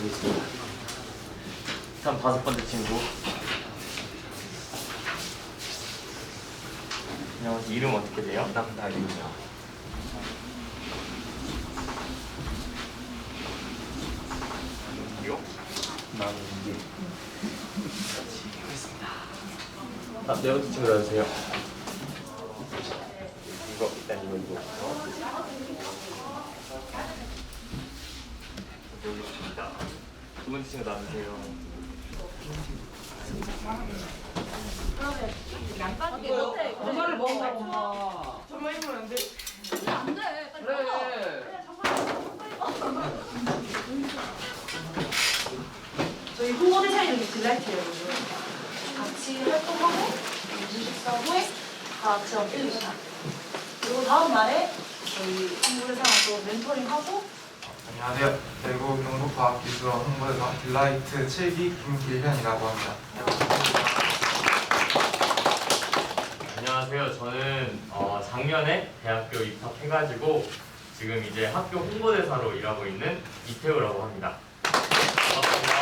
있습니다. 다음 5번째 친구. 안녕하세요. 이름 어떻게 돼요? 남다리입니다. 요? 남기. 네 번째 친구 나와주세요. 일단 이거. 여기 있습니다. 두 번째 친구 나와주세요. 정말을 먹어. 정말 힘을 안 돼. 안 돼. 그래. 저희 후보 디자인이 딜라이트예요, 여러분. 같이 활동하고 식사 후에 다 같이 1시간. 그리고 다음 날에 저희 홍보대사랑 또 멘토링하고. 안녕하세요. 대구 농업과학기술원 홍보대사 딜라이트 7기 김길현이라고 합니다. 안녕하세요. 저는 작년에 대학교 입학해가지고 지금 이제 학교 홍보대사로 일하고 있는 이태우라고 합니다. 반갑습니다.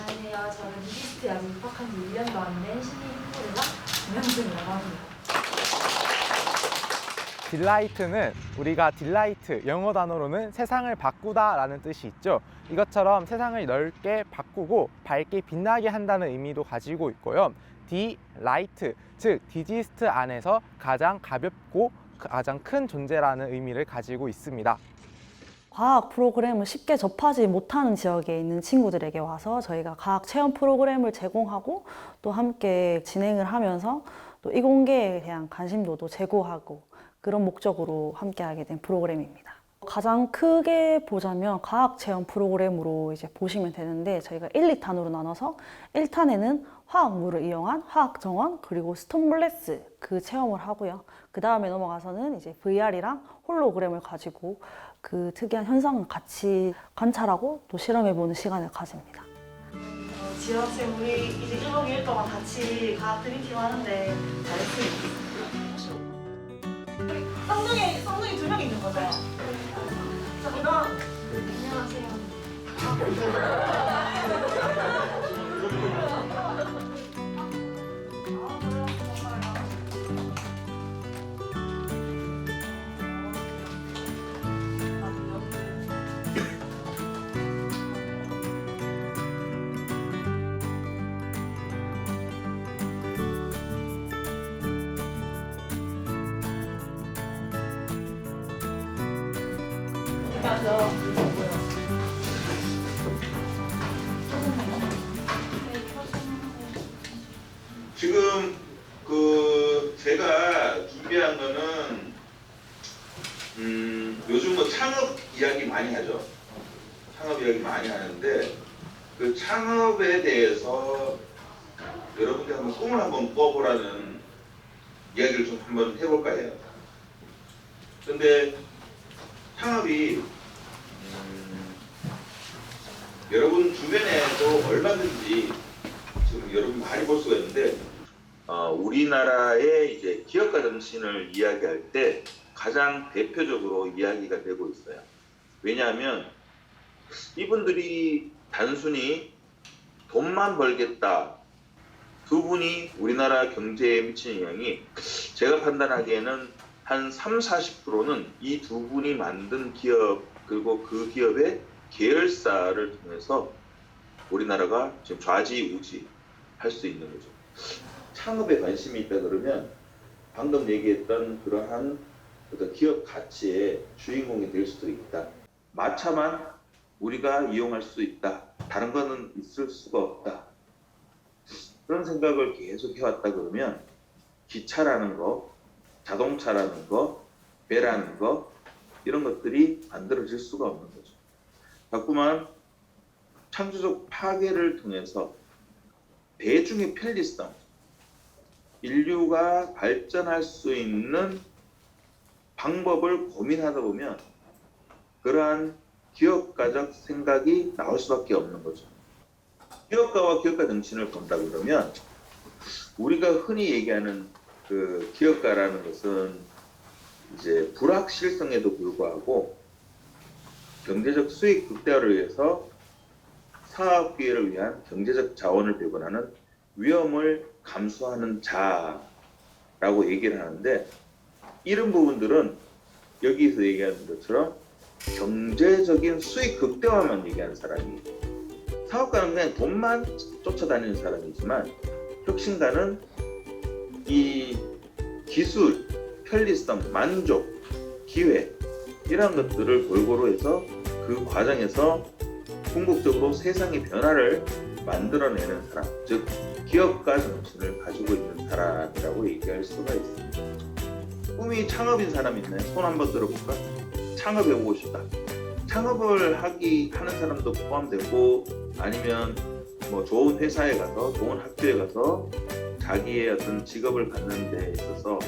안녕하세요. 저는 이기스트 아직 입학한 지 1년도 안 된 신입 홍보대사 김영준이라고 합니다. 딜라이트는 우리가 딜라이트, 영어 단어로는 세상을 바꾸다 라는 뜻이 있죠. 이것처럼 세상을 넓게 바꾸고 밝게 빛나게 한다는 의미도 가지고 있고요. 딜라이트, 즉 디지스트 안에서 가장 가볍고 가장 큰 존재라는 의미를 가지고 있습니다. 과학 프로그램을 쉽게 접하지 못하는 지역에 있는 친구들에게 와서 저희가 과학 체험 프로그램을 제공하고 또 함께 진행을 하면서 또 이공계에 대한 관심도도 제고하고 그런 목적으로 함께하게 된 프로그램입니다. 가장 크게 보자면 과학 체험 프로그램으로 이제 보시면 되는데 저희가 1, 2탄으로 나눠서 1탄에는 화학물을 이용한 화학 정원 그리고 스톤블레스 그 체험을 하고요. 그 다음에 넘어가서는 이제 VR이랑 홀로그램을 가지고 그 특이한 현상을 같이 관찰하고 또 실험해보는 시간을 가집니다. 지원생 우리 이제 1박 2일 동안 같이 과학 드림팀 하는데 잘했으면 쌍둥이 2명 있는 거죠? 자, 그럼 안녕하세요. 지금 제가 준비한 거는 요즘 뭐 창업 이야기 많이 하죠. 창업 이야기 많이 하는데 그 창업에 대해서 여러분들 한번 꿈을 한번 꿔보라는 이야기를 좀 한번 해볼까 해요. 근데 창업이 여러분 주변에도 얼마든지 지금 여러분 많이 볼 수가 있는데 우리나라의 이제 기업가 정신을 이야기할 때 가장 대표적으로 이야기가 되고 있어요. 왜냐하면 이분들이 단순히 돈만 벌겠다 두 분이 우리나라 경제에 미치는 영향이 제가 판단하기에는 한 30~40%는 이 두 분이 만든 기업 그리고 그 기업의 계열사를 통해서 우리나라가 지금 좌지우지 할 수 있는 거죠. 창업에 관심이 있다 그러면 방금 얘기했던 그러한 어떤 기업 가치의 주인공이 될 수도 있다. 마차만 우리가 이용할 수 있다. 다른 거는 있을 수가 없다. 그런 생각을 계속 해왔다 그러면 기차라는 거, 자동차라는 거, 배라는 거 이런 것들이 만들어질 수가 없는 거죠. 자꾸만 창조적 파괴를 통해서 대중의 편리성, 인류가 발전할 수 있는 방법을 고민하다 보면 그러한 기업가적 생각이 나올 수밖에 없는 거죠. 기업가와 기업가 정신을 본다 그러면 우리가 흔히 얘기하는 그 기업가라는 것은 이제 불확실성에도 불구하고 경제적 수익 극대화를 위해서 사업 기회를 위한 경제적 자원을 배분하는 위험을 감수하는 자라고 얘기를 하는데, 이런 부분들은 여기서 얘기하는 것처럼 경제적인 수익 극대화만 얘기하는 사람이, 사업가는 그냥 돈만 쫓아다니는 사람이지만 혁신가는 이 기술, 편리성, 만족, 기회 이런 것들을 골고루 해서 그 과정에서 궁극적으로 세상의 변화를 만들어내는 사람, 즉 기업가 정신을 가지고 있는 사람이라고 얘기할 수가 있습니다. 꿈이 창업인 사람 있나요? 손 한번 들어볼까? 창업해보고 싶다. 창업을 하는 사람도 포함되고, 아니면 뭐 좋은 회사에 가서, 좋은 학교에 가서 자기의 어떤 직업을 갖는 데 있어서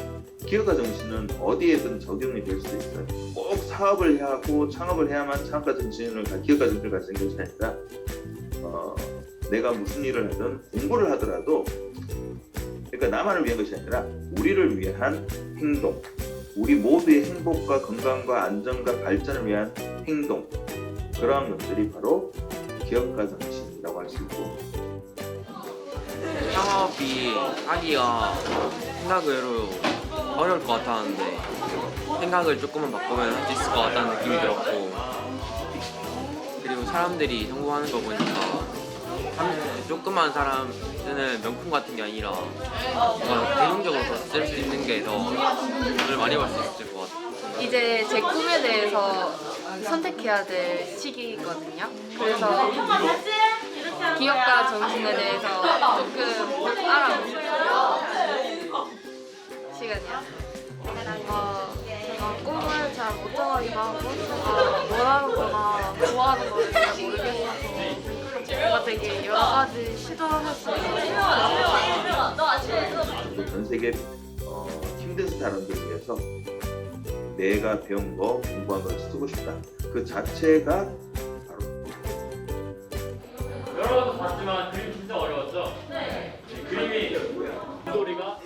기업가 정신은 어디에든 적용이 될 수 있어요. 꼭 사업을 해야 하고 창업을 해야만 기업가 정신을 가지는 것이 아니라, 내가 무슨 일을 하든 공부를 하더라도, 그러니까 나만을 위한 것이 아니라 우리를 위한 행동, 우리 모두의 행복과 건강과 안정과 발전을 위한 행동, 그러한 것들이 바로 기업가 정신이라고 할 수 있고, 창업이 하기가 생각외로 어려울 것 같았는데 생각을 조금만 바꾸면 할 수 있을 것 같다는 느낌이 들었고, 그리고 사람들이 성공하는 거 보니까 조그만 사람 쓰는 명품 같은 게 아니라 뭔가 대중적으로 쓸 수 있는 게 더 돈을 많이 벌 수 있을 것 같아요. 이제 제 꿈에 대해서 선택해야 될 시기거든요. 그래서 기업가 정신에 대해서 조금 알아보고 시간이었어요. 제가 꿈을 잘 못 정하기도 하고, 제가 원하는 거나 좋아하는 거를 잘 모르겠어서 뭔가 되게 여러 가지 시도를 할 수 있어요. 전 세계 힘든 사람들 위해서 내가 배운 거, 공부한 걸 쓰고 싶다. 그 자체가 바로 여러분도 봤지만 그림 진짜 어려웠죠? 네. 그림이 스토리가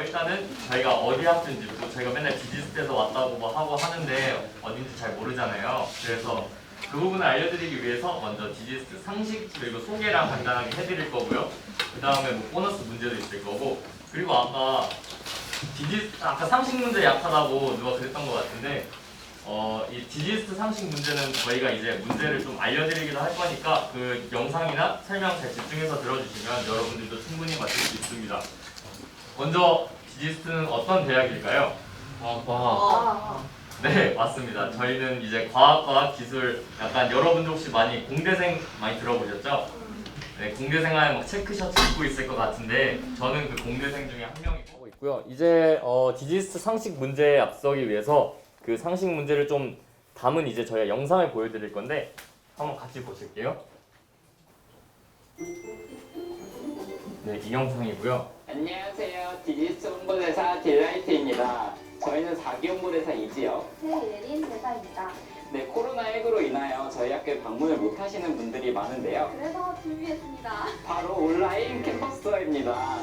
일단은 저희가 어디 학교인지, 또 저희가 맨날 디지스트에서 왔다고 뭐 하고 하는데 어딘지 잘 모르잖아요. 그래서 그 부분을 알려드리기 위해서 먼저 디지스트 상식 그리고 소개랑 간단하게 해드릴 거고요. 그 다음에 뭐 보너스 문제도 있을 거고, 그리고 아까 상식 문제 약하다고 누가 그랬던 것 같은데, 이 디지스트 상식 문제는 저희가 이제 문제를 좀 알려드리기도 할 거니까 그 영상이나 설명 잘 집중해서 들어주시면 여러분들도 충분히 맞출 수 있습니다. 먼저 디지스트는 어떤 대학일까요? 과학. 네, 맞습니다. 저희는 이제 과학과 기술, 약간 여러분들 혹시 공대생 많이 들어보셨죠? 네, 공대생 하면 막 체크셔츠 입고 있을 것 같은데 저는 그 공대생 중에 한 명이고 있고요. 이제 디지스트 상식 문제에 앞서기 위해서 그 상식 문제를 좀 담은 이제 저희가 영상을 보여드릴 건데 한번 같이 보실게요. 네, 이 영상이고요. 안녕하세요. 디지스트 홍보대사 딜라이트입니다. 저희는 4기 홍보대사이지요. 최예린 대사입니다. 네, 코로나19로 인하여 저희 학교에 방문을 못 하시는 분들이 많은데요. 그래서 준비했습니다. 바로 온라인 캠퍼스 투어입니다.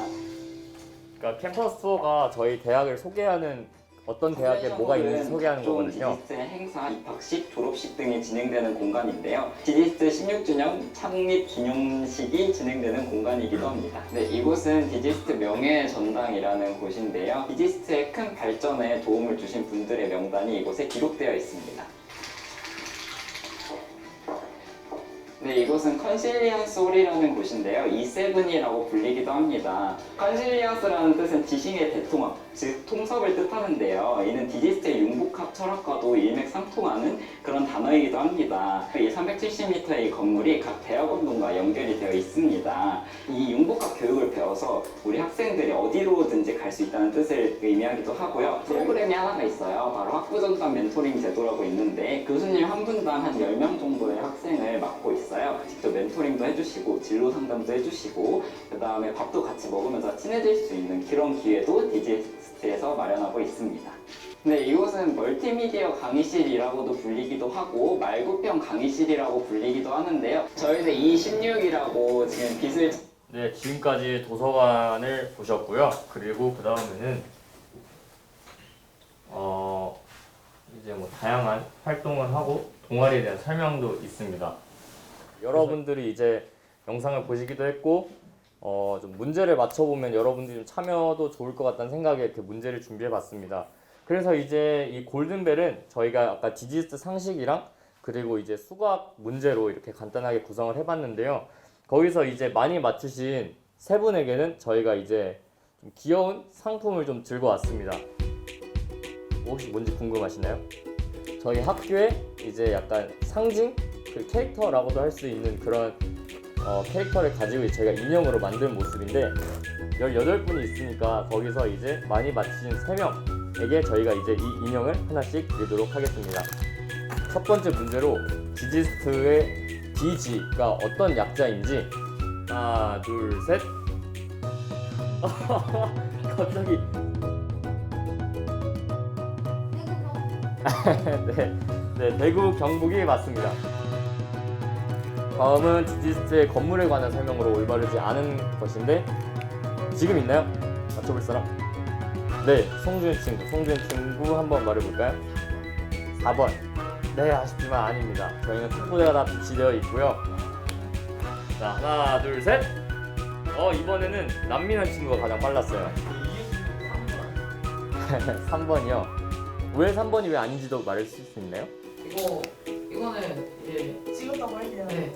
그러니까 캠퍼스 투어가 저희 대학을 소개하는, 어떤 대학에 뭐가 있는지 소개하는 거거든요. 디지스트의 행사, 입학식, 졸업식 등이 진행되는 공간인데요. 디지스트 16주년 창립 기념식이 진행되는 공간이기도 합니다. 네, 이곳은 디지스트 명예 전당이라는 곳인데요. 디지스트의 큰 발전에 도움을 주신 분들의 명단이 이곳에 기록되어 있습니다. 네, 이곳은 컨실리언스 홀이라는 곳인데요. E7이라고 불리기도 합니다. 컨실리언스라는 뜻은 지식의 대통합, 즉 통섭을 뜻하는데요. 이는 디지스트의 융복합 철학과도 일맥상통하는 그런 단어이기도 합니다. 이 370m의 건물이 각 대학원동과 연결이 되어 있습니다. 이 융복합 교육을 배워서 우리 학생들이 어디로든지 갈 수 있다는 뜻을 의미하기도 하고요. 프로그램이 하나가 있어요. 바로 학부전담 멘토링 제도라고 있는데 교수님 한 분당 한 10명 정도의 학생을 맡고 있어요. 직접 멘토링도 해주시고 진로 상담도 해주시고 그 다음에 밥도 같이 먹으면서 친해질 수 있는 그런 기회도 디지스트에서 마련하고 있습니다. 네, 이곳은 멀티미디어 강의실이라고도 불리기도 하고 말구평 강의실이라고 불리기도 하는데요. 저희는 E16이라고 지금 빛을 네, 지금까지 도서관을 보셨고요. 그리고 그 다음에는 이제 뭐 다양한 활동을 하고 동아리에 대한 설명도 있습니다. 여러분들이 이제 영상을 보시기도 했고 좀 문제를 맞춰보면 여러분들이 좀 참여도 좋을 것 같다는 생각에 이렇게 문제를 준비해봤습니다. 그래서 이제 이 골든벨은 저희가 아까 디지스트 상식이랑 그리고 이제 수학 문제로 이렇게 간단하게 구성을 해봤는데요. 거기서 이제 많이 맞추신 세 분에게는 저희가 이제 좀 귀여운 상품을 좀 들고 왔습니다. 혹시 뭔지 궁금하시나요? 저희 학교에 이제 약간 상징? 그 캐릭터라고도 할 수 있는 그런 캐릭터를 가지고 저희가 인형으로 만든 모습인데 18분이 있으니까 거기서 이제 많이 맞히신 3명에게 저희가 이제 이 인형을 하나씩 드리도록 하겠습니다. 첫 번째 문제로 디지스트의 DG가 어떤 약자인지 하나 둘 셋 갑자기 네, 대구 경북이 맞습니다. 다음은 디지스트의 건물에 관한 설명으로 올바르지 않은 것인데 지금 있나요? 맞춰볼 사람? 네, 송준 친구 한번 말해볼까요? 4번. 네, 아쉽지만 아닙니다. 저희는 탁구대가 다 비치되어 있고요. 자, 하나, 둘, 셋. 이번에는 남민현 친구가 가장 빨랐어요. 3번이요. 왜 3번이 왜 아닌지도 말해줄 수 있나요? 이거는 이제 찍었다고 할게요. 네.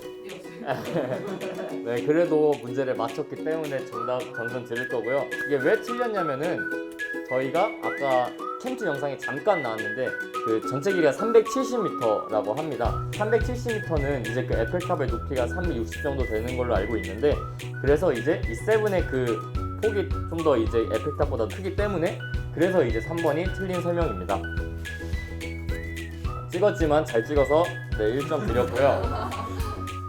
네, 그래도 문제를 맞췄기 때문에 정답 점수 드릴 거고요. 이게 왜 틀렸냐면은 저희가 아까 켄트 영상에 잠깐 나왔는데 그 전체 길이가 370m라고 합니다. 370m는 이제 그 에펠탑의 높이가 360 정도 되는 걸로 알고 있는데 그래서 이제 이 세븐의 그 폭이 좀 더 이제 에펠탑보다 크기 때문에 그래서 이제 3번이 틀린 설명입니다. 찍었지만 잘 찍어서 네, 1점 드렸고요.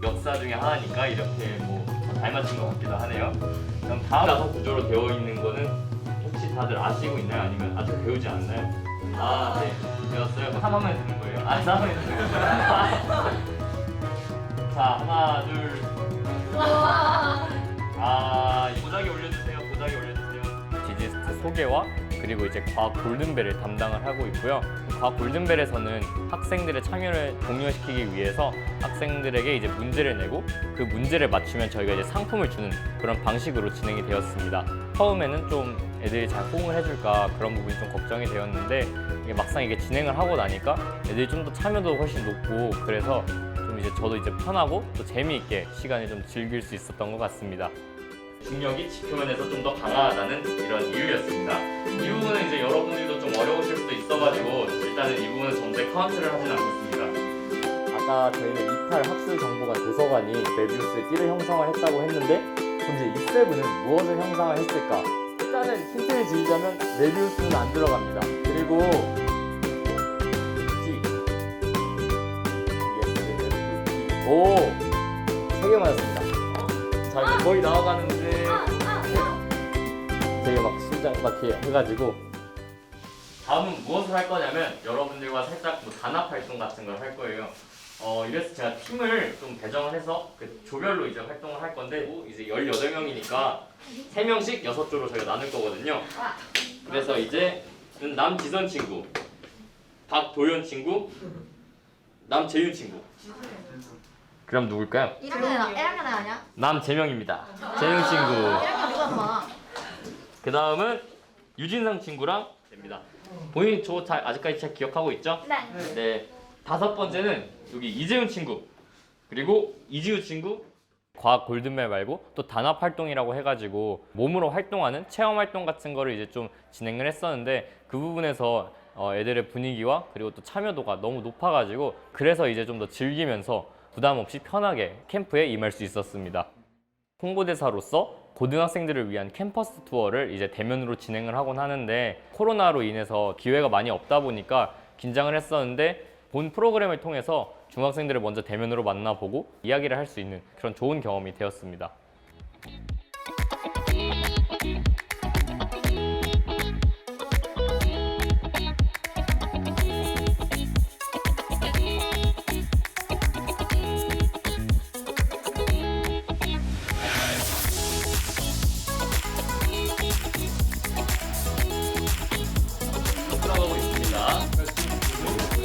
역사 중에 하나니까 이렇게 뭐 잘 맞춘 것 같기도 하네요. 그럼 다음 나서 구조로 되어 있는 거는 혹시 다들 아시고 있나요? 아니면 아직 배우지 않나요? 아, 네. 배웠어요? 3화면 되는 거예요. 3화면 되는 거예요. 자, 하나, 둘. 보자기 올려주세요. 보자기 올려주세요. 디지스트 소개와 그리고 이제 과학 골든벨을 담당을 하고 있고요. 과학 골든벨에서는 학생들의 참여를 독려시키기 위해서 학생들에게 이제 문제를 내고 그 문제를 맞추면 저희가 이제 상품을 주는 그런 방식으로 진행이 되었습니다. 처음에는 좀 애들이 잘 호응을 해줄까 그런 부분이 좀 걱정이 되었는데 이게 막상 이게 진행을 하고 나니까 애들이 좀 더 참여도 훨씬 높고 그래서 좀 이제 저도 이제 편하고 또 재미있게 시간을 좀 즐길 수 있었던 것 같습니다. 중력이 지표면에서 좀 더 강하다는 이런 이유였습니다. 이 부분은 이제 여러분들도 좀 어려우실 수도 있어가지고 일단은 이 부분은 전체 카운트를 하진 않겠습니다. 아까 저희는 이탈 학술정보관 도서관이 메비우스의 띠를 형성을 했다고 했는데 그럼 이제 이 세븐은 무엇을 형성을 했을까? 일단은 힌트를 드리자면 메비우스는 안 들어갑니다. 그리고 오! 3개 맞았습니다. 자, 이제 거의 나와가는데 되게 막 심장 막 이렇게 해가지고 다음은 무엇을 할 거냐면 여러분들과 살짝 뭐 단합 활동 같은 걸 할 거예요. 이래서 제가 팀을 좀 배정을 해서 그 조별로 이제 활동을 할 건데 이제 18명이니까 3명씩 6조로 저희가 나눌 거거든요. 그래서 이제 남지선 친구, 박도현 친구, 남재윤 친구. 그럼 누굴까요? 1학년 아니야? 남재명입니다. 재명 친구. 1학년 누가 더 많아? 그 다음은 유진상 친구랑 됩니다. 본인이 저 아직까지 잘 기억하고 있죠? 네. 네. 5번째는 여기 이재훈 친구 그리고 이지우 친구. 과학 골든벨 말고 또 단합 활동이라고 해가지고 몸으로 활동하는 체험 활동 같은 거를 이제 좀 진행을 했었는데 그 부분에서 애들의 분위기와 그리고 또 참여도가 너무 높아가지고 그래서 이제 좀 더 즐기면서 부담 없이 편하게 캠프에 임할 수 있었습니다. 홍보대사로서 고등학생들을 위한 캠퍼스 투어를 이제 대면으로 진행을 하곤 하는데 코로나로 인해서 기회가 많이 없다 보니까 긴장을 했었는데 본 프로그램을 통해서 중학생들을 먼저 대면으로 만나보고 이야기를 할 수 있는 그런 좋은 경험이 되었습니다. 들어가고 있습니다.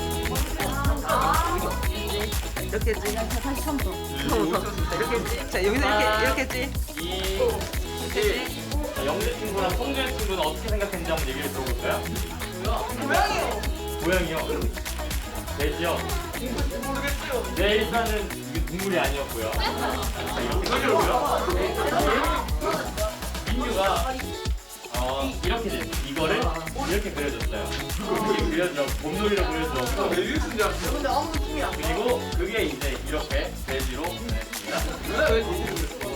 이렇게 했지. 다시 처음부터. 이렇게 했지. 자 여기서 이렇게 했지. 영재 친구랑 성재 친구는 어떻게 생각했는지 한번 얘기를 들어볼까요? 고양이요. 고양이요? 돼지요? 모르겠어요. 네, 일단은 이게 동물이 아니었고요. 자, 이렇게 그려고요. 민규가 이렇게 됐어요. 이거를 이렇게 그려줬어요. 이렇게 그려줘. 봄놀이로 그려줘. 근데 아무도 팀이 안 그리고 그게 이제 이렇게 돼지로 변했습니다.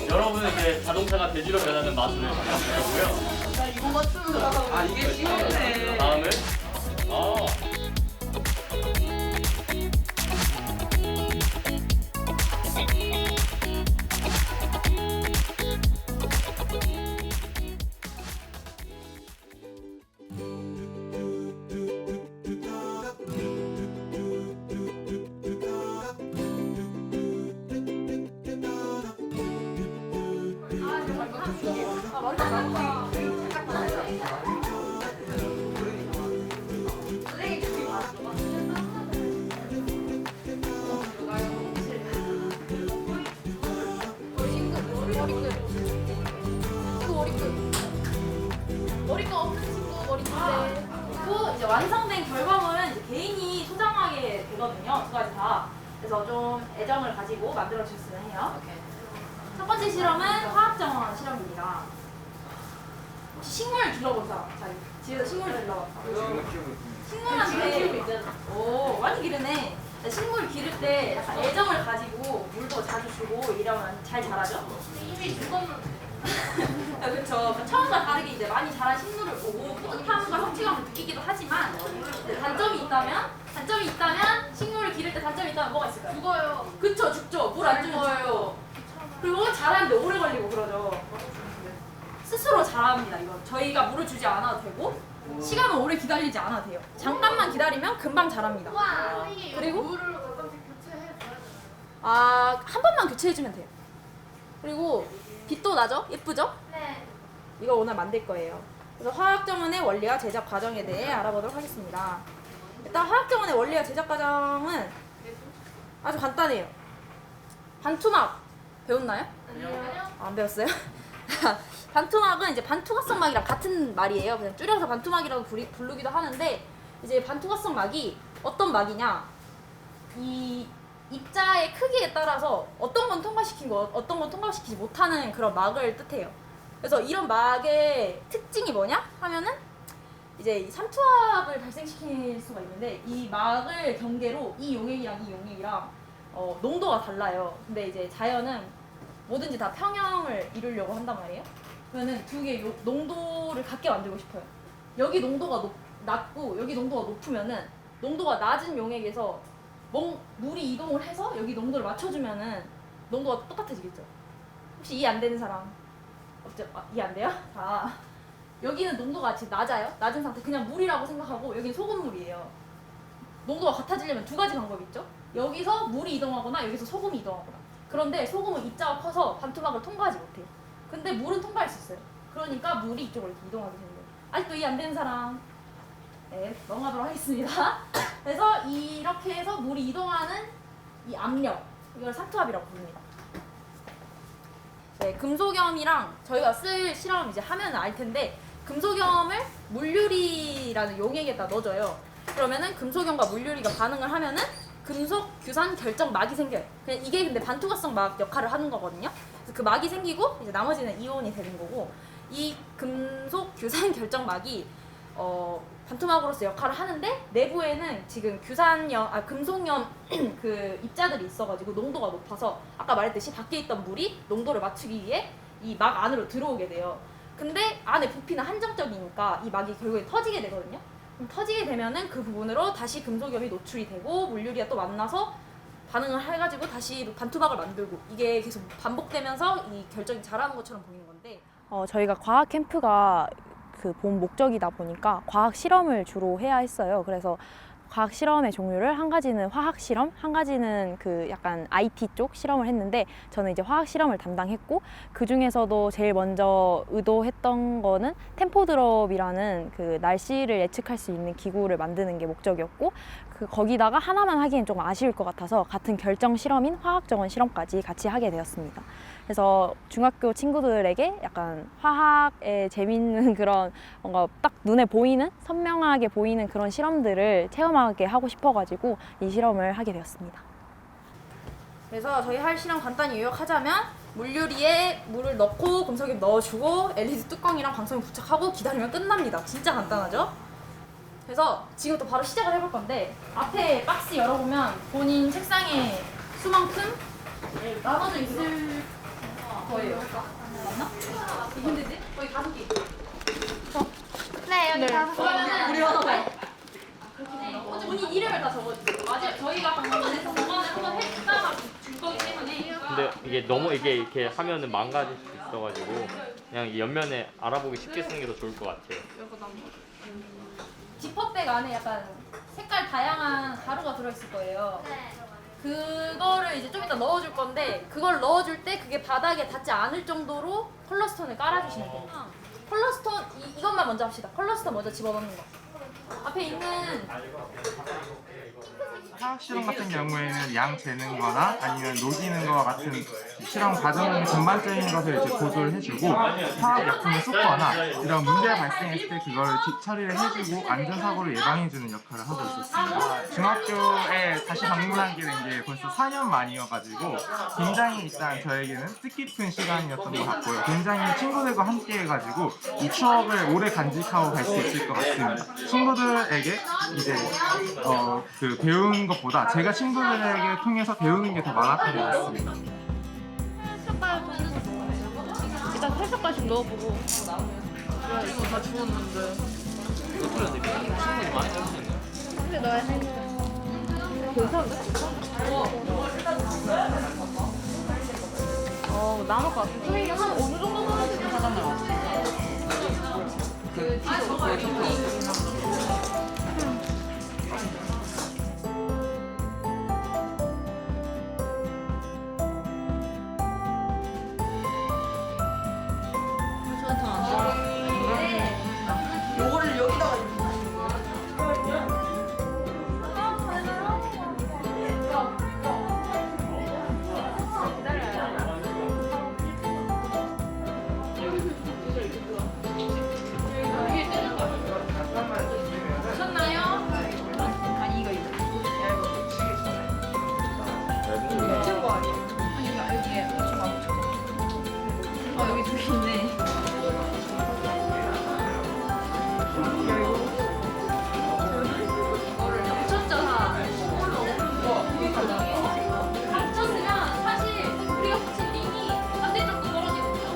여러분은 이제 자동차가 돼지로 변하는 마술을 잠깐 보셨고요. 나 이거 맞추면 아 이게 쉬운데. 다음은 머리가 없는 친구 머리인데 그리고 이제 완성된 결과물은 이제 개인이 소장하게 되거든요. 두 가지 다. 그래서 좀 애정을 가지고 만들어 주셨으면 해요. 첫 번째 실험은 화학정원 실험입니다. 혹시 식물 길러본 사람? 자, 집에서 식물 길러봤다. 식물한테 오 많이 기르네. 식물 기를 때 약간 애정을 가지고 물도 자주 주고 이러면 잘 자라죠? 이미 죽었는데. 그렇죠. 처음과 다르게 이제 많이 자란 식물을 보고 뿌듯함과 성취감을 느끼기도 하지만 단점이 있다면 식물을 기를 때 단점이 있다면 뭐가 있을까요? 죽어요. 그쵸, 죽죠. 물 안 주면 죽고. 그리고 자라는데 오래 걸리고 그러죠. 스스로 자랍니다. 이거 저희가 물을 주지 않아도 되고 시간을 오래 기다리지 않아도 돼요. 잠깐만 기다리면 금방 자랍니다. 그리고 물을 가끔씩 교체해줘야 한 번만 교체해주면 돼요. 그리고 빛도 나죠? 예쁘죠? 네. 이거 오늘 만들 거예요. 그래서 화학정원의 원리와 제작 과정에 대해 알아보도록 하겠습니다. 일단 화학정원의 원리와 제작 과정은 아주 간단해요. 반투막 배웠나요? 아니요. 안 배웠어요? 반투막은 이제 반투각성 막이랑 같은 말이에요. 그냥 줄여서 반투막이라고 부르기도 하는데 이제 반투각성 막이 어떤 막이냐? 이 입자의 크기에 따라서 어떤 건 통과시키고 어떤 건 통과시키지 못하는 그런 막을 뜻해요. 그래서 이런 막의 특징이 뭐냐 하면은 이제 삼투압을 발생시킬 수가 있는데 이 막을 경계로 이 용액이랑 이 용액이랑 농도가 달라요. 근데 이제 자연은 뭐든지 다 평형을 이루려고 한단 말이에요. 그러면은 두 개의 농도를 같게 만들고 싶어요. 여기 농도가 낮고 여기 농도가 높으면은 농도가 낮은 용액에서 물이 이동을 해서 여기 농도를 맞춰주면은 농도가 똑같아지겠죠. 혹시 이해 안 되는 사람? 없죠? 이해 안 돼요? 자, 여기는 농도가 지금 낮아요. 낮은 상태 그냥 물이라고 생각하고 여기는 소금물이에요. 농도가 같아지려면 두 가지 방법이 있죠. 여기서 물이 이동하거나 여기서 소금이 이동하거나. 그런데 소금은 입자가 커서 반투막을 통과하지 못해요. 근데 물은 통과할 수 있어요. 그러니까 물이 이쪽으로 이렇게 이동하게 되는 거예요. 아직도 이해 안 되는 사람? 네, 넘어가도록 하겠습니다. 그래서 이렇게 해서 물이 이동하는 이 압력, 이걸 삼투압이라고 부릅니다. 네, 금속염이랑 저희가 쓸 실험 이제 하면 알 텐데 금속염을 물유리라는 용액에다 넣어줘요. 그러면은 금속염과 물유리가 반응을 하면은 금속 규산 결정 막이 생겨요. 그냥 이게 근데 반투각성 막 역할을 하는 거거든요. 그래서 그 막이 생기고 이제 나머지는 이온이 되는 거고 이 금속 규산 결정 막이 반투막으로서 역할을 하는데 내부에는 지금 금속염 그 입자들이 있어가지고 농도가 높아서 아까 말했듯이 밖에 있던 물이 농도를 맞추기 위해 이 막 안으로 들어오게 돼요. 근데 안에 부피는 한정적이니까 이 막이 결국에 터지게 되거든요. 그럼 터지게 되면은 그 부분으로 다시 금속염이 노출이 되고 물유리가 또 만나서 반응을 해가지고 다시 반투막을 만들고 이게 계속 반복되면서 이 결정이 자라는 것처럼 보이는 건데 저희가 과학 캠프가 그 본 목적이다 보니까 과학 실험을 주로 해야 했어요. 그래서 과학 실험의 종류를 한 가지는 화학 실험, 한 가지는 그 약간 IT 쪽 실험을 했는데 저는 이제 화학 실험을 담당했고 그 중에서도 제일 먼저 의도했던 거는 템포드롭이라는 그 날씨를 예측할 수 있는 기구를 만드는 게 목적이었고 거기다가 하나만 하기엔 조금 아쉬울 것 같아서 같은 결정 실험인 화학 정원 실험까지 같이 하게 되었습니다. 그래서 중학교 친구들에게 약간 화학에 재밌는 그런 뭔가 딱 눈에 보이는 선명하게 보이는 그런 실험들을 체험하게 하고 싶어가지고 이 실험을 하게 되었습니다. 그래서 저희 할 실험 간단히 요약하자면 물유리에 물을 넣고 금속액 넣어주고 LED 뚜껑이랑 방석을 부착하고 기다리면 끝납니다. 진짜 간단하죠? 그래서 지금부터 바로 시작을 해볼 건데 앞에 박스 열어보면 본인 책상에 수만큼 나눠져 있을 거예요. 맞나? 힘들지? 거의 5개 있죠? 네, 여기 다 그러면은 우리 하나 더. 본인 이름을 다 적어주세요. 맞아요. 저희가 방송에서 공간을 한번 했다가 줄 거기 때문에. 근데 이게 너무 이게 이렇게 하면은 망가질 수 있어가지고 그냥 이 옆면에 알아보기 쉽게 쓰는 게 더 좋을 것 같아요. 지퍼백 안에 약간 색깔 다양한 가루가 들어있을 거예요. 그거를 이제 좀 이따 넣어줄 건데 그걸 넣어줄 때 그게 바닥에 닿지 않을 정도로 컬러스톤을 깔아주시면 돼요. 컬러스톤 이것만 먼저 합시다. 컬러스톤 먼저 집어넣는 거. 앞에 있는 화학 실험 같은 경우에는 양 재는 거나 아니면 녹이는 거와 같은 실험 과정 전반적인 것을 이제 보조를 해주고 화학 약품을 쏟거나 이런 문제가 발생했을 때 그걸 뒷처리를 해주고 안전사고를 예방해주는 역할을 하고 있었습니다. 중학교에 다시 방문하게 된 게 벌써 4년 만이어가지고 굉장히 일단 저에게는 뜻깊은 시간이었던 것 같고요. 굉장히 친구들과 함께 해가지고 이 추억을 오래 간직하고 갈 수 있을 것 같습니다. 친구들에게 이제 그 배운 것보다 제가 친구들에게 통해서 배우는 게 더 많았던 것 같습니다. 일단 3젓갈씩 넣어보고. 야, 이거 다 주웠는데. 근데 넣어야 돼. 나눌 것 같아. 선생님이 한 어느 정도 넣으시면 가장 나와? 요거를 여기다가 보셨나요? 아니 이거 미친 거 아니에요? 아니 여기에 맞춰봐. 여기 두 개 있네. 합쳤으면 사실 우리가 붙인 링이 반대쪽도 떨어지거든요.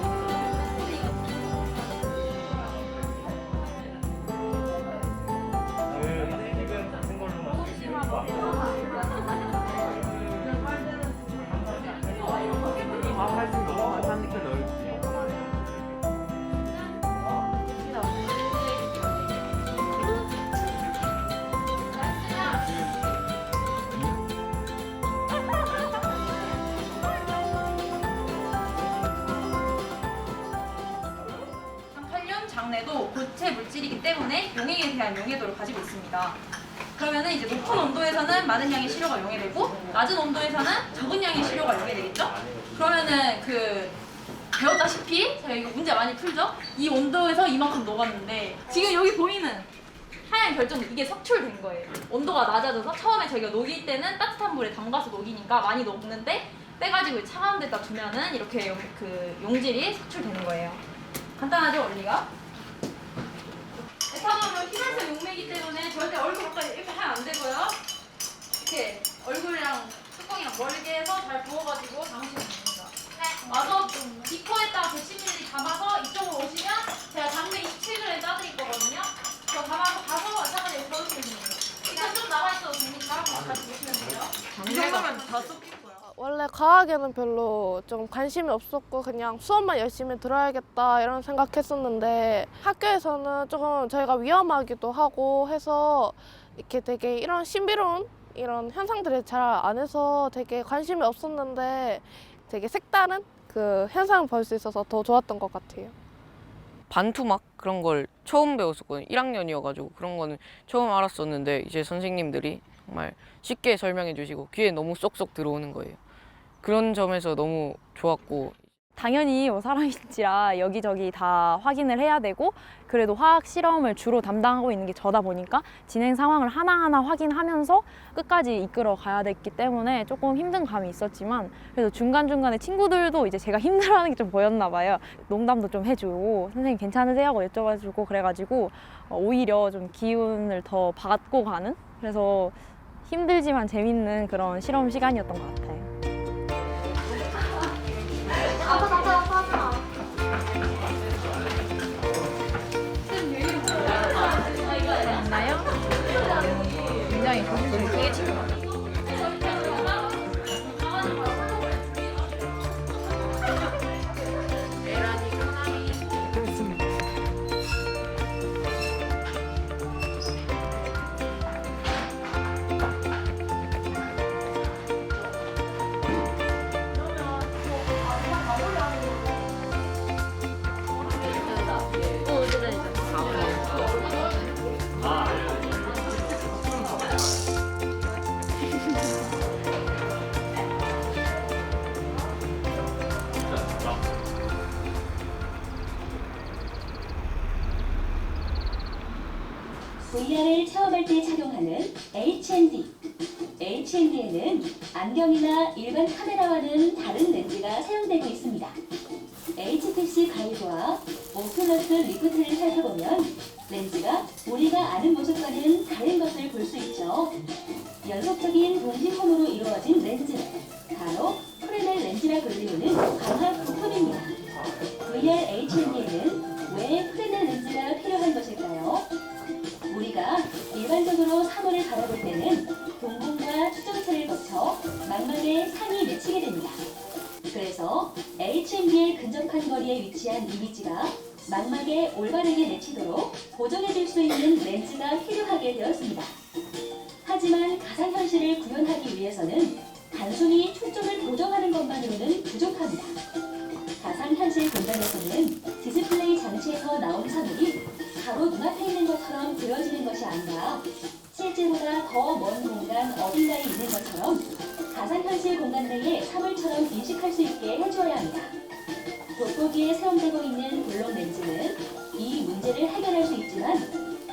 칼륨, 장내도 고체 물질이기 때문에 용액에 대한 용해도를 가지고 있습니다. 그러면은 이제 높은 온도에서는 많은 양의 시료가 용해되고 낮은 온도에서는 적은 양의 시료가 용해되겠죠? 그러면은 배웠다시피 제가 이거 문제 많이 풀죠? 이 온도에서 이만큼 녹았는데 지금 여기 보이는 하얀 결정은 이게 석출된 거예요. 온도가 낮아져서 처음에 저희가 녹일 때는 따뜻한 물에 담가서 녹이니까 많이 녹는데 빼가지고 차가운 데다 두면은 이렇게 용질이 석출되는 거예요. 간단하죠, 원리가? 에탄올은 희발성 용매이기 때문에 절대 얼굴 가까이 이렇게 하면 안 되고요. 이렇게 얼굴이랑 뚜껑이랑 멀게 해서 잘 부어가지고 담으시면 됩니다. 와서 비커에다가 110ml 담아서 이쪽으로 오시면 제가 당면 27g 짜드릴 거거든요. 저 담아서 가서 차가지고 넣으시면 됩니다. 일단 좀 나와있어도 됩니다. 같이 보시면 돼요. 이 정도면 다 쏟길 거야. 원래 과학에는 별로 좀 관심이 없었고 그냥 수업만 열심히 들어야겠다 이런 생각했었는데 학교에서는 조금 저희가 위험하기도 하고 해서 이렇게 되게 이런 신비로운 이런 현상들을 잘 안 해서 되게 관심이 없었는데 되게 색다른 그 현상을 볼 수 있어서 더 좋았던 것 같아요. 반투막 그런 걸 처음 배웠었거든요. 1학년이어가지고 그런 거는 처음 알았었는데 이제 선생님들이 정말 쉽게 설명해 주시고 귀에 너무 쏙쏙 들어오는 거예요. 그런 점에서 너무 좋았고 당연히 뭐 사람인지라 여기저기 다 확인을 해야 되고 그래도 화학 실험을 주로 담당하고 있는 게 저다 보니까 진행 상황을 하나하나 확인하면서 끝까지 이끌어 가야 됐기 때문에 조금 힘든 감이 있었지만 그래도 중간중간에 친구들도 이제 제가 힘들어하는 게 좀 보였나 봐요. 농담도 좀 해주고 선생님 괜찮으세요? 하고 여쭤봐주고 그래가지고 오히려 좀 기운을 더 받고 가는 그래서 힘들지만 재밌는 그런 실험 시간이었던 것 같아요. 맞나요? 굉장히 좋고 되게 친구. VR을 체험할 때 착용하는 HND. HND에는 안경이나 일반 카메라와는 다른 렌즈가 사용되고 있습니다. HTC 가이드와 오큘러스 리프트를 살펴보면 렌즈가 우리가 아는 모습과는 다른 것을 볼 수 있죠. 연속적인 동시홈으로 이루어진 렌즈, 바로 프레넬 렌즈라 불리우는 광학 부품입니다. VR HND에는 왜 프레넬 렌즈가 필요한 것일까요? 우리가 일반적으로 사물을 바라볼 때는 동공과 추정체를 거쳐 망막에 상이 맺히게 됩니다. 그래서 HND의 근접한 거리에 위치한 이미지가 망막에 올바르게 맺히도록 고정해줄 수 있는 렌즈가 필요하게 되었습니다. 하지만 가상현실을 구현하기 위해서는 단순히 초점을 고정하는 것만으로는 부족합니다. 가상현실 공간에서는 디스플레이 장치에서 나온 사물이 바로 눈앞에 있는 것처럼 그려지는 것이 아니라 실제보다 더 먼 공간 어딘가에 있는 것처럼 가상현실 공간 내에 사물처럼 인식할 수 있게 해줘야 합니다. 돋보기에 사용되고 있는 볼록 렌즈는 이 문제를 해결할 수 있지만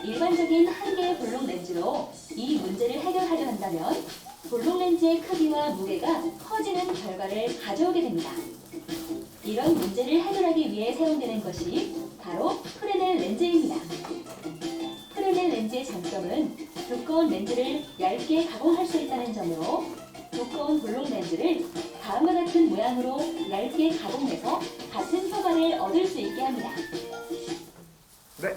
일반적인 한 개의 볼록 렌즈로 이 문제를 해결하려 한다면 볼록 렌즈의 크기와 무게가 커지는 결과를 가져오게 됩니다. 이런 문제를 해결하기 위해 사용되는 것이 바로 프레넬 렌즈입니다. 프레넬 렌즈의 장점은 두꺼운 렌즈를 얇게 가공할 수 있다는 점으로 두꺼운 볼록 렌즈를 다음과 같은 모양으로 얇게 가공해서 같은 효과를 얻을 수 있게 합니다. 네,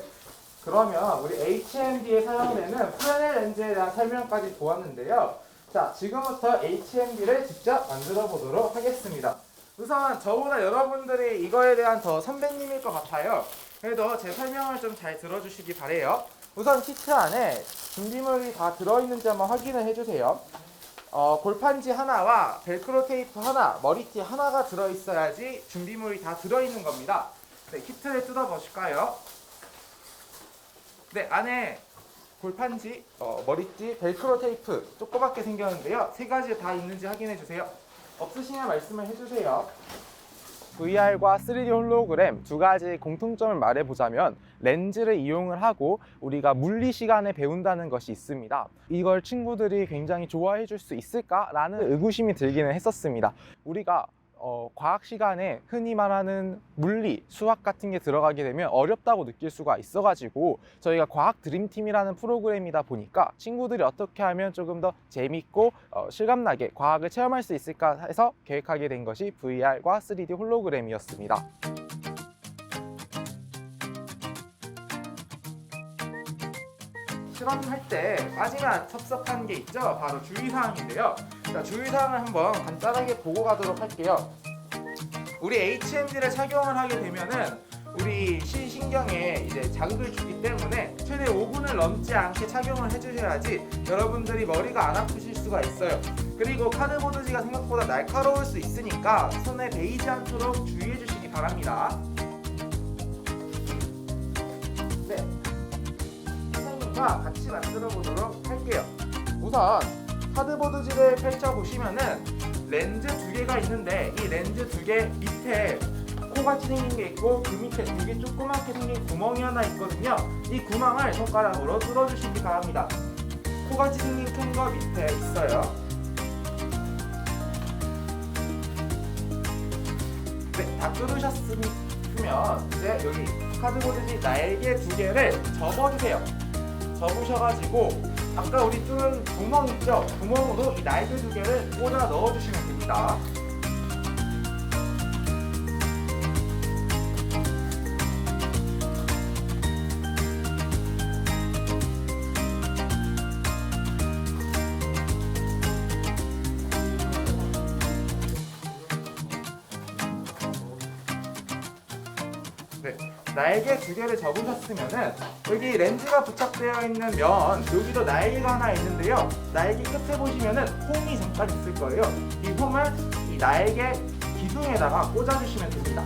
그러면 우리 HMD에 사용되는 프레넬 렌즈에 대한 설명까지 보았는데요. 자, 지금부터 HMD를 직접 만들어 보도록 하겠습니다. 우선 저보다 여러분들이 이거에 대한 더 선배님일 것 같아요. 그래도 제 설명을 좀 잘 들어주시기 바래요. 우선 키트 안에 준비물이 다 들어있는지 한번 확인을 해주세요. 골판지 하나와 벨크로 테이프 하나, 머리띠 하나가 들어있어야지 준비물이 다 들어있는 겁니다. 네, 키트를 뜯어보실까요? 네, 안에 골판지, 머리띠, 벨크로 테이프 조그맣게 생겼는데요. 세 가지 다 있는지 확인해 주세요. 없으시면 말씀을 해주세요. VR과 3D 홀로그램 두 가지 공통점을 말해보자면 렌즈를 이용을 하고 우리가 물리 시간에 배운다는 것이 있습니다. 이걸 친구들이 굉장히 좋아해 줄 수 있을까라는 의구심이 들기는 했었습니다. 우리가 과학 시간에 흔히 말하는 물리, 수학 같은 게 들어가게 되면 어렵다고 느낄 수가 있어가지고 저희가 과학 드림팀이라는 프로그램이다 보니까 친구들이 어떻게 하면 조금 더 재밌고 실감나게 과학을 체험할 수 있을까 해서 계획하게 된 것이 VR과 3D 홀로그램이었습니다. 실험할 때 빠지면 섭섭한 게 있죠? 바로 주의사항인데요. 자, 주의사항을 한번 간단하게 보고 가도록 할게요. 우리 HMD를 착용을 하게 되면은 우리 신신경에 이제 자극을 주기 때문에 최대 5분을 넘지 않게 착용을 해주셔야지 여러분들이 머리가 안 아프실 수가 있어요. 그리고 카드보드지가 생각보다 날카로울 수 있으니까 손에 베이지 않도록 주의해 주시기 바랍니다. 네, 선생님과 같이 만들어 보도록 할게요. 우선 카드보드지를 펼쳐 보시면은 렌즈 2개가 있는데 이 렌즈 2개 밑에 코같이 생긴 게 있고 그 밑에 되게 조그맣게 생긴 구멍이 하나 있거든요. 이 구멍을 손가락으로 뚫어주시기 바랍니다. 코같이 생긴 큰 거 밑에 있어요. 네, 다 뚫으셨으면 이제 여기 카드보드지 날개 2개를 접어주세요. 접으셔가지고 아까 우리 뚫은 구멍 있죠? 구멍으로 이 날개 2개를 꽂아 넣어주시면 됩니다. 네, 날개 2개를 접으셨으면은 여기 렌즈가 부착되어 있는 면 여기도 날개가 하나 있는데요. 날개 끝에 보시면은 홈이 잠깐 있을 거예요. 이 홈을 이 날개 기둥에다가 꽂아주시면 됩니다.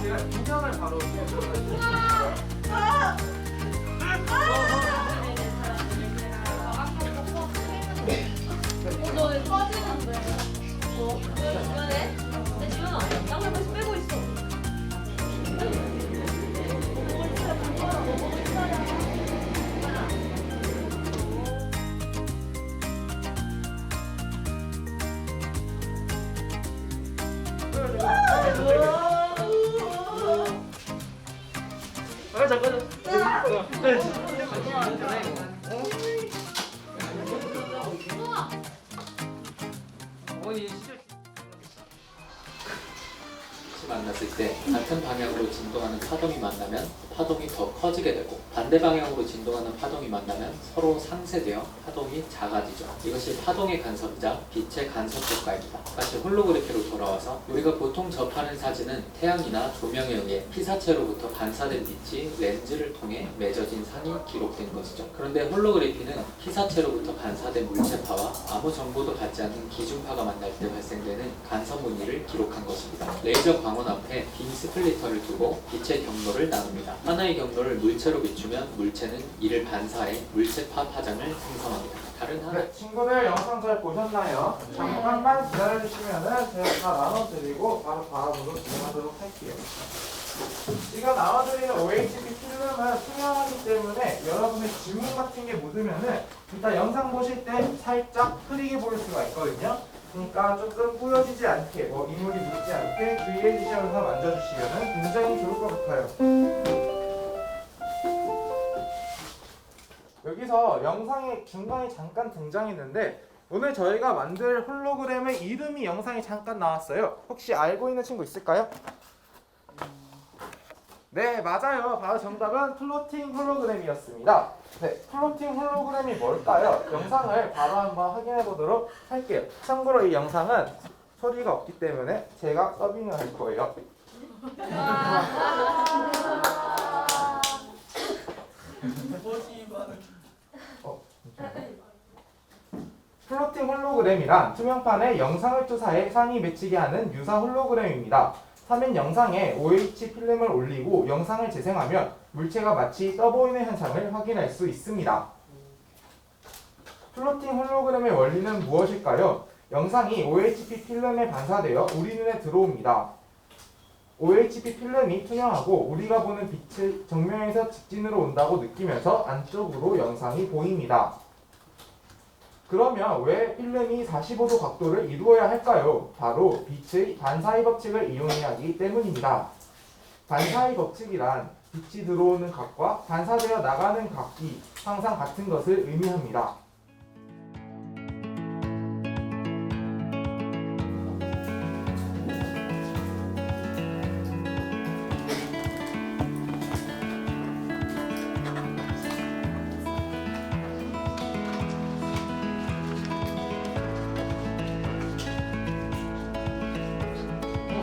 제가 인형을 바로 너 왜 빠지는데? 왜 미안해? 내 지훈아, 양말 다시 빼고 있어. 만났을 때 같은 방향으로 진동하는 파동이 만나면 파동이 더 커지게 되고 반대 방향으로 진동하는 파동이 만나면 서로 상쇄되어 파동이 작아지죠. 이것이 파동의 간섭이자 빛의 간섭 효과입니다. 다시 홀로그래피로 돌아와서 우리가 보통 접하는 사진은 태양이나 조명에 의해 피사체로부터 반사된 빛이 렌즈를 통해 맺어진 상이 기록된 것이죠. 그런데 홀로그래피는 피사체로부터 반사된 물체파와 아무 정보도 받지 않는 기준파가 만날 때 발생되는 간섭 무늬를 기록한 것입니다. 레이저 광원 앞에 빔 스플리터를 두고 빛의 경로를 나눕니다. 하나의 경로를 물체로 비추면 물체는 이를 반사해 물체파 파장을 생성합니다. 다른 하나 네, 친구들 영상 잘 보셨나요? 잠깐만 기다려주시면은 제가 다 나눠드리고 바로 다음으로 진행하도록 할게요. 이거 나눠드리는 OHP 필름은 투명하기 때문에 여러분의 지문 같은 게 묻으면은 이따 영상 보실 때 살짝 흐리게 보일 수가 있거든요. 그러니까 조금 뿌여지지 않게, 이물이 묻지 않게 주의해 주시면서 만져주시면 굉장히 좋을 것 같아요. 여기서 영상의 중간에 잠깐 등장했는데 오늘 저희가 만들 홀로그램의 이름이 영상에 잠깐 나왔어요. 혹시 알고 있는 친구 있을까요? 네, 맞아요. 바로 정답은 플로팅 홀로그램이었습니다. 네, 플로팅 홀로그램이 뭘까요? 영상을 바로 한번 확인해 보도록 할게요. 참고로 이 영상은 소리가 없기 때문에 제가 서빙을 할 거예요. 플로팅 홀로그램이란 투명판에 영상을 투사해 상이 맺히게 하는 유사 홀로그램입니다. 화면 영상에 OH 필름을 올리고 영상을 재생하면 물체가 마치 떠보이는 현상을 확인할 수 있습니다. 플로팅 홀로그램의 원리는 무엇일까요? 영상이 OHP 필름에 반사되어 우리 눈에 들어옵니다. OHP 필름이 투명하고 우리가 보는 빛을 정면에서 직진으로 온다고 느끼면서 안쪽으로 영상이 보입니다. 그러면 왜 필름이 45도 각도를 이루어야 할까요? 바로 빛의 반사이 법칙을 이용해야 하기 때문입니다. 반사이 법칙이란 빛이 들어오는 각과 반사되어 나가는 각이 항상 같은 것을 의미합니다.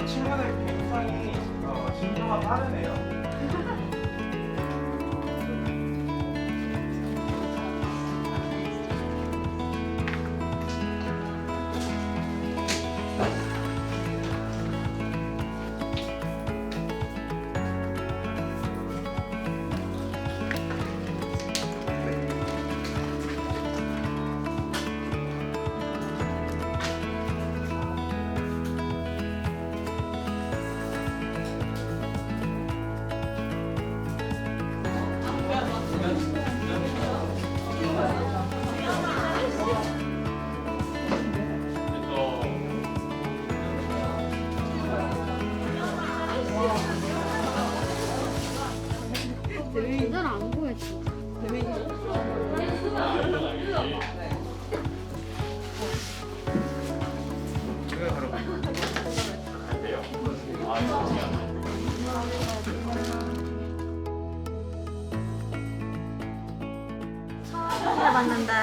친구들 굉장히 진도가 빠르네요. 안 보였어. 해봤는데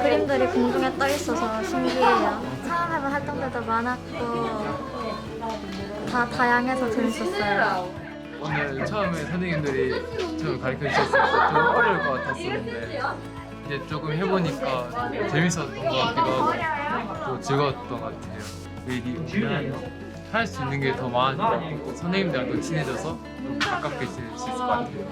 그림들이 공중에 떠 있어서 신기해요. 처음 해본 활동들도 많았고 다 다양해서 재밌었어요. 오늘 처음에 선생님들이 좀 가르쳐 주셨을 때 좀 어려울 것 같았었는데 이제 조금 해보니까 재밌었던 것 같기도 하고 또 즐거웠던 것 같아요. 우리가 할 수 있는 게 더 많으니까 선생님들하고 친해져서 좀 가깝게 지낼 수 있을 것 같아요.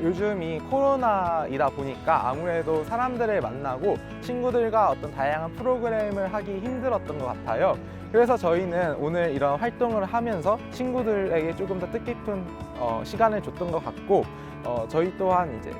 요즘이 코로나이다 보니까 아무래도 사람들을 만나고 친구들과 어떤 다양한 프로그램을 하기 힘들었던 것 같아요. 그래서 저희는 오늘 이런 활동을 하면서 친구들에게 조금 더 뜻깊은 시간을 줬던 것 같고 저희 또한 이제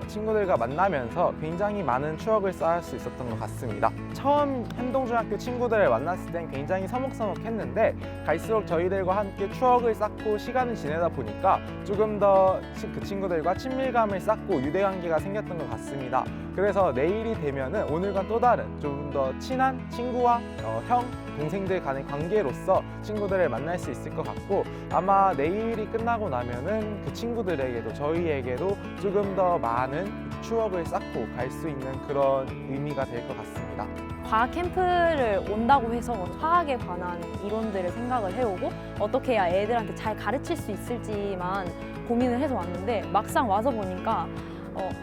친구들과 만나면서 굉장히 많은 추억을 쌓을 수 있었던 것 같습니다. 처음 현동중학교 친구들을 만났을 땐 굉장히 서먹서먹했는데 갈수록 저희들과 함께 추억을 쌓고 시간을 지내다 보니까 조금 더 그 친구들과 친밀감을 쌓고 유대관계가 생겼던 것 같습니다. 그래서 내일이 되면은 오늘과 또 다른 좀 더 친한 친구와 형, 동생들 간의 관계로서 친구들을 만날 수 있을 것 같고 아마 내일이 끝나고 나면은 그 친구들에게도 저희에게도 조금 더 많은 추억을 쌓고 갈 수 있는 그런 의미가 될 것 같습니다. 과학 캠프를 온다고 해서 화학에 관한 이론들을 생각을 해오고 어떻게 해야 애들한테 잘 가르칠 수 있을지만 고민을 해서 왔는데 막상 와서 보니까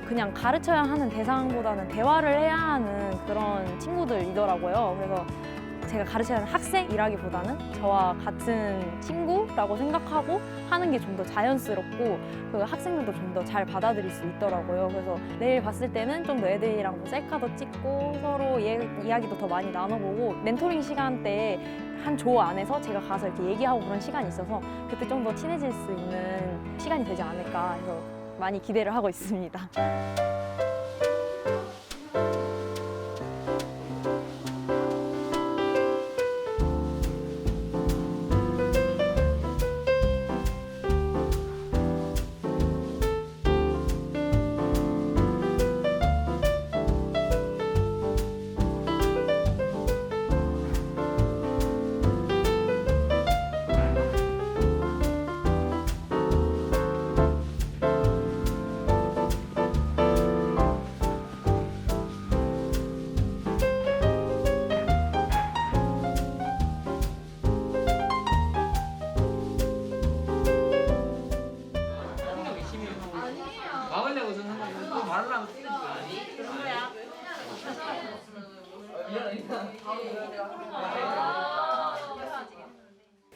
그냥 가르쳐야 하는 대상보다는 대화를 해야 하는 그런 친구들이더라고요. 그래서 제가 가르쳐야 하는 학생이라기보다는 저와 같은 친구라고 생각하고 하는 게 좀 더 자연스럽고 그 학생들도 좀 더 잘 받아들일 수 있더라고요. 그래서 내일 봤을 때는 좀 더 애들이랑 뭐 셀카도 찍고 서로 이야기도 더 많이 나눠보고 멘토링 시간 때 한 조 안에서 제가 가서 이렇게 얘기하고 그런 시간이 있어서 그때 좀 더 친해질 수 있는 시간이 되지 않을까 해서 많이 기대를 하고 있습니다.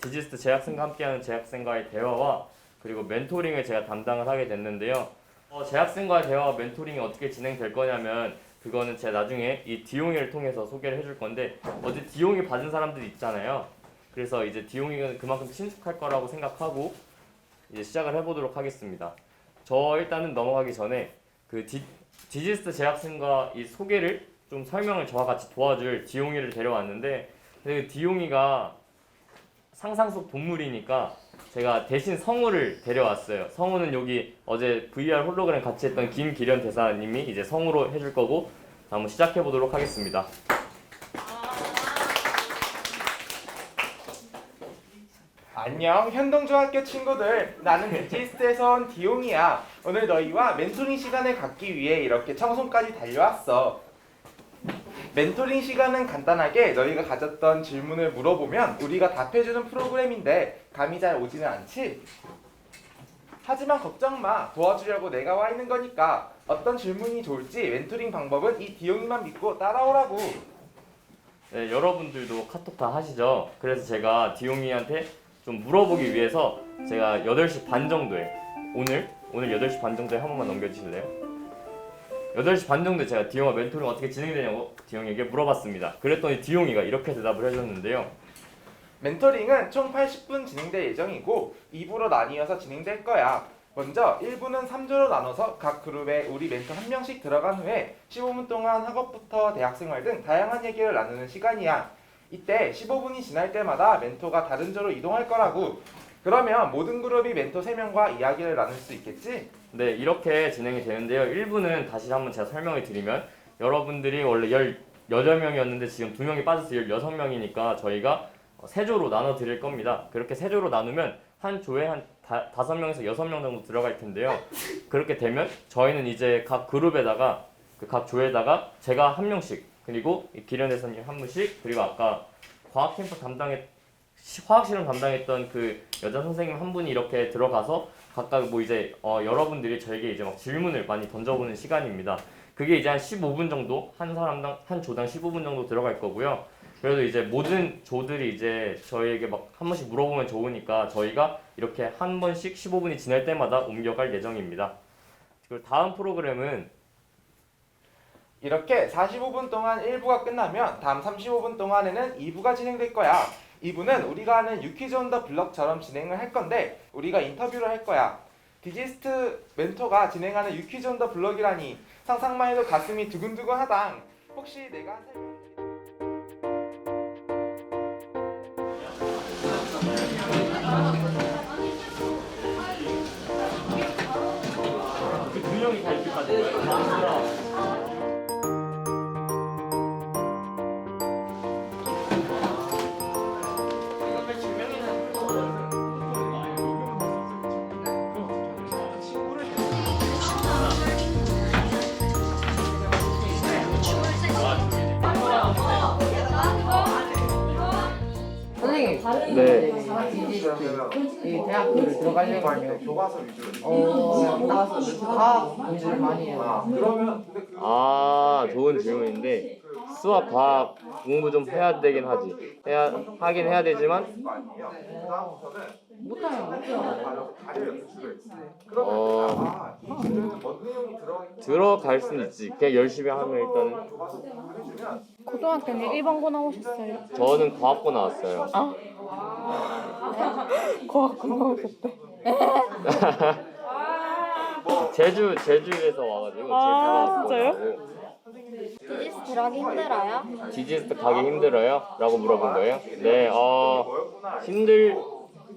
디지스트 재학생과 함께하는 재학생과의 대화와 그리고 멘토링을 제가 담당을 하게 됐는데요. 재학생과의 대화와 멘토링이 어떻게 진행될 거냐면 그거는 제가 나중에 이 디용이를 통해서 소개를 해줄 건데 어제 디용이 받은 사람들 있잖아요. 그래서 이제 디용이는 그만큼 친숙할 거라고 생각하고 이제 시작을 해보도록 하겠습니다. 저 일단은 넘어가기 전에 그 디지스트 재학생과 이 소개를 좀 설명을 저와 같이 도와줄 디용이를 데려왔는데, 근데 디용이가 상상 속 동물이니까 제가 대신 성우를 데려왔어요. 성우는 여기 어제 VR 홀로그램 같이 했던 김기련 대사님이 이제 성우로 해줄 거고, 한번 시작해 보도록 하겠습니다. 안녕 현동중학교 친구들, 나는 디지스트에서 온 디용이야. 오늘 너희와 멘토링 시간을 갖기 위해 이렇게 청송까지 달려왔어. 멘토링 시간은 간단하게 너희가 가졌던 질문을 물어보면 우리가 답해주는 프로그램인데 감이 잘 오지는 않지? 하지만 걱정 마, 도와주려고 내가 와 있는 거니까. 어떤 질문이 좋을지 멘토링 방법은 이 디용이만 믿고 따라오라고. 네, 여러분들도 카톡 다 하시죠? 그래서 제가 디용이한테 좀 물어보기 위해서 제가 8시 반 정도에 오늘 8시 반 정도에 한 번만 넘겨주실래요? 8시 반 정도에 제가 디용아 멘토링 어떻게 진행되냐고 디용에게 물어봤습니다. 그랬더니 디용이가 이렇게 대답을 해줬는데요. 멘토링은 총 80분 진행될 예정이고 2부로 나뉘어서 진행될 거야. 먼저 1부는 3조로 나눠서 각 그룹에 우리 멘토 한 명씩 들어간 후에 15분 동안 학업부터 대학생활 등 다양한 얘기를 나누는 시간이야. 이때 15분이 지날 때마다 멘토가 다른 조로 이동할 거라고. 그러면 모든 그룹이 멘토 3명과 이야기를 나눌 수 있겠지? 네, 이렇게 진행이 되는데요. 1부는 다시 한번 제가 설명을 드리면, 여러분들이 원래 18명이었는데 지금 2명이 빠져서 16명이니까 저희가 3조로 나눠 드릴 겁니다. 그렇게 3조로 나누면 한 조에 한 5명에서 6명 정도 들어갈 텐데요. 그렇게 되면 저희는 이제 각 그룹에다가 각 조에다가 제가 한 명씩, 그리고 기련 대사님 한 분씩, 그리고 아까 과학 캠프 화학 실험 담당했던 그 여자 선생님 한 분이 이렇게 들어가서 각각 뭐 이제 여러분들이 저에게 이제 막 질문을 많이 던져보는 시간입니다. 그게 이제 한 15분 정도, 한 조당 15분 정도 들어갈 거고요. 그래도 이제 모든 조들이 이제 저희에게 막 한 번씩 물어보면 좋으니까 저희가 이렇게 한 번씩 15분이 지날 때마다 옮겨갈 예정입니다. 그리고 다음 프로그램은 이렇게 45분 동안 1부가 끝나면 다음 35분 동안에는 2부가 진행될 거야. 2부는 우리가 하는 유퀴즈 온 더 블럭처럼 진행을 할 건데 우리가 인터뷰를 할 거야. 디지스트 멘토가 진행하는 유퀴즈 온 더 블럭이라니 상상만 해도 가슴이 두근두근하당. 혹시 내가 한 설명이 그 2명이 다 이렇게 가지고 선생님, 네. 이 대학교를 들어가려고 하면 과학 문제를 많이 해요. 아, 좋은 질문인데 수학, 과학 공부 좀 해야 되긴 하지. 하긴 해야 되지만 못하면 못해요. 들어갈 수는 있지. 그냥 열심히 하면 일단은. 고등학교는 일반고 나오셨어요? 저는 과학고 나왔어요. 아? 과학고 나오셨대. 제주에서 와가지고 아, 진짜요? 디지스트 들어가기 힘들어요? 디지스트 가기 힘들어요? 라고 물어본 거예요? 네,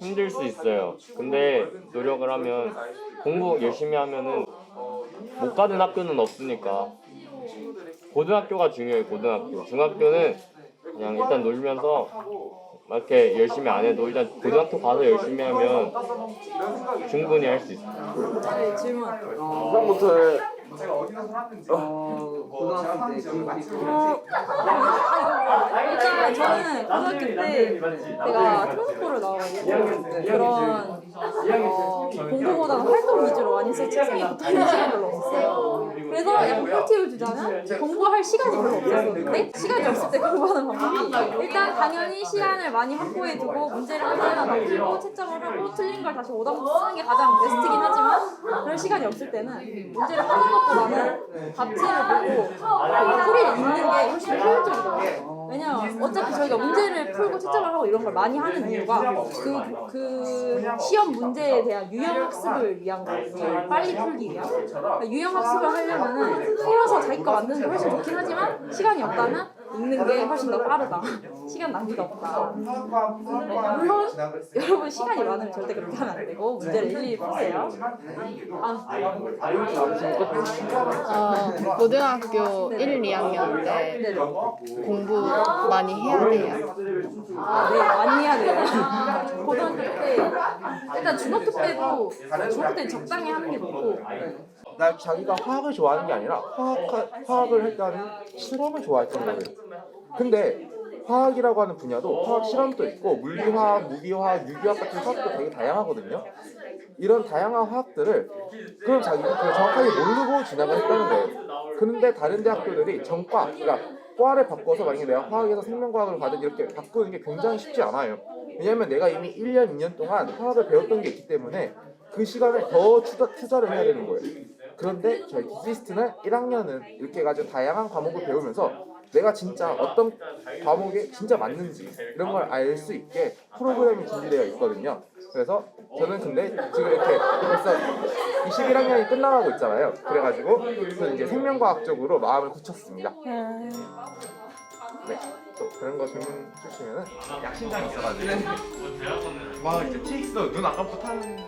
힘들 수 있어요. 근데 노력을 하면, 공부 열심히 하면은 못 가는 학교는 없으니까. 고등학교가 중요해요. 고등학교. 중학교는 그냥 일단 놀면서 막 이렇게 열심히 안 해도 일단 고등학교 가서 열심히 하면 충분히 할 수 있어요. 네, 질문. 처음부터 고등학교 때 일단 저는 고등학교 때 내가 트로트를 나와가지고 그런 공부보다는 활동 위주로 많이 해서 책상에 붙어있는 시간이 별로 없었어요. 그래서 약간 꿀팁을 주자면 공부할 시간이 별로 없었는데 시간이 없을 때 공부하는 방법이 일단 당연히 시간을 많이 확보해두고 문제를 하나하나 풀고 채점을 하고 틀린 걸 다시 오답노트 쓰는 게 가장 베스트긴 하지만 그럴 시간이 없을 때는 문제를 하는 것보다는 답지를 보고 풀이를 읽는 게 훨씬 효율적이더라고요. 왜냐면 어차피 저희가 문제를 풀고 채점을 하고 이런 걸 많이 하는 이유가 그 시험 문제에 대한 유형 학습을 위한 거예요. 빨리 풀기 위한. 그러니까 유형 학습을 하려면은 풀어서 자기 거 만드는 게 훨씬 좋긴 하지만 시간이 없다면 읽는 게 훨씬 더 빠르다. 시간 낭비가 없다. 물론 여러분 시간이 많으면 절대 그렇게 하면 안 되고 문제를 일일이 푸세요. 고등학교 1, 2학년 때 공부 많이 해야 돼요. 네, 많이 해야 돼요. 고등학교 때 일단 중학교 때는 적당히 하는 게 좋고. 나 자기가 화학을 좋아하는 게 아니라 화학을 일단 실험을 좋아했던 거예요. 근데 화학이라고 하는 분야도 화학 실험도 있고 물리화학, 무기화학, 유기화학 같은 화학도 되게 다양하거든요. 이런 다양한 화학들을 그럼 자기가 그걸 정확하게 모르고 진학을 했다는 거예요. 그런데 다른 대학교들이 전과, 그러니까 과를 바꿔서 만약에 내가 화학에서 생명과학을 가든 이렇게 바꾸는 게 굉장히 쉽지 않아요. 왜냐하면 내가 이미 1년, 2년 동안 화학을 배웠던 게 있기 때문에 그 시간을 더 투자를 해야 되는 거예요. 그런데 저희 디지스트는 1학년은 이렇게 해가지고 다양한 과목을 배우면서 내가 진짜 어떤 과목에 진짜 맞는지 이런 걸 알 수 있게 프로그램이 준비되어 있거든요. 그래서 저는 근데 지금 이렇게 벌써 21학년이 끝나가고 있잖아요. 그래가지고 저는 이제 생명과학 쪽으로 마음을 굳혔습니다. 네, 또 그런 거 질문 주시면은 약신장이 있어가지고 와 이제 TX 눈 아까부터 타는.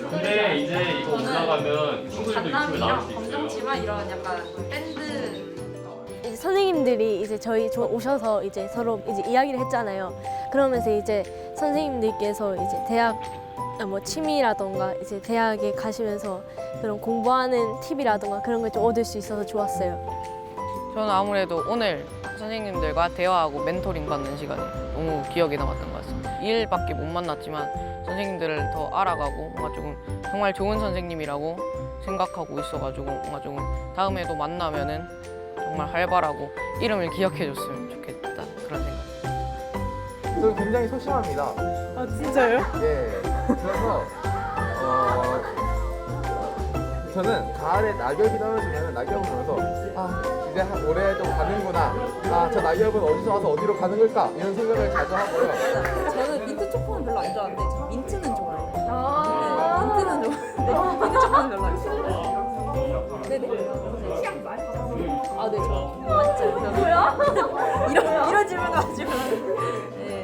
근데 이제 이거 올라가면 친구들도 유튜브에 나올 수 있어요. 검정치마 이런 약간 밴드 이제 선생님들이 이제 저희 오셔서 이제 서로 이제 이야기를 했잖아요. 그러면서 이제 선생님들께서 이제 대학 뭐 취미라던가 이제 대학에 가시면서 그런 공부하는 팁이라던가 그런 걸 좀 얻을 수 있어서 좋았어요. 저는 아무래도 오늘 선생님들과 대화하고 멘토링 받는 시간이 너무 기억에 남았던 것 같습니다. 2일밖에 못 만났지만 선생님들을 더 알아가고 뭔가 조금 정말 좋은 선생님이라고 생각하고 있어가지고 뭔가 조금 다음에도 만나면은 정말 활발하고 이름을 기억해줬으면 좋겠다 그런 생각. 저는 굉장히 소심합니다. 아 진짜요? 예. 그래서 저는 가을에 낙엽이 떨어지면 낙엽을 보면서 이제 올해도 가는구나. 저 낙엽은 어디서 와서 어디로 가는 걸까? 이런 생각을 자주 하고요. 저는 민트 초코는 별로 안 좋아하는데 저 민트는 좋아해요. 네, 민트는 좋아하는데 민트 초코는 별로 안 좋아해요. 네네. 네, 저 맞죠. 뭐야? 이런 질문 가지고. 네.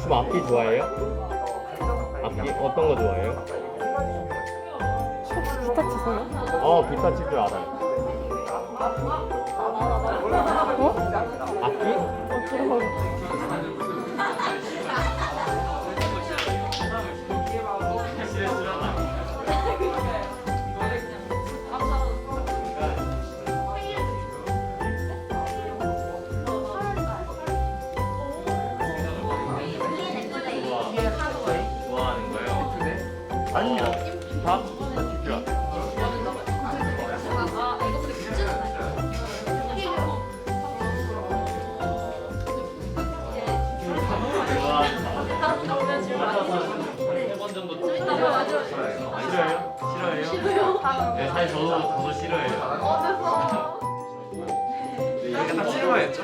그럼 악기 좋아해요? 악기 어떤 거 좋아해요? 혹시 기타 치세요? 기타 칠 줄 알아요. 악기? 그런 거. 좋아하는 거요? 아니요. 밥? 칠 줄 알아요. 싫어요? 네, 사실 저도 싫어해요. 약간 실망했죠?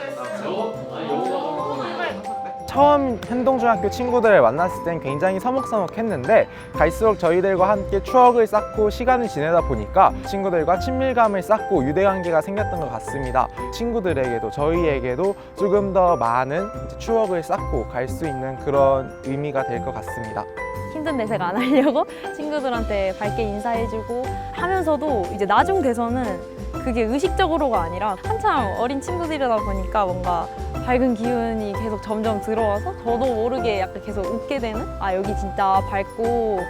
처음 현동중학교 친구들을 만났을 땐 굉장히 서먹서먹했는데 갈수록 저희들과 함께 추억을 쌓고 시간을 지내다 보니까 친구들과 친밀감을 쌓고 유대관계가 생겼던 것 같습니다. 친구들에게도 저희에게도 조금 더 많은 추억을 쌓고 갈 수 있는 그런 의미가 될 것 같습니다. 힘든 내색 안 하려고 친구들한테 밝게 인사해주고 하면서도 이제 나중 돼서는 그게 의식적으로가 아니라 한참 어린 친구들이다 보니까 뭔가 밝은 기운이 계속 점점 들어와서 저도 모르게 약간 계속 웃게 되는 여기 진짜 밝고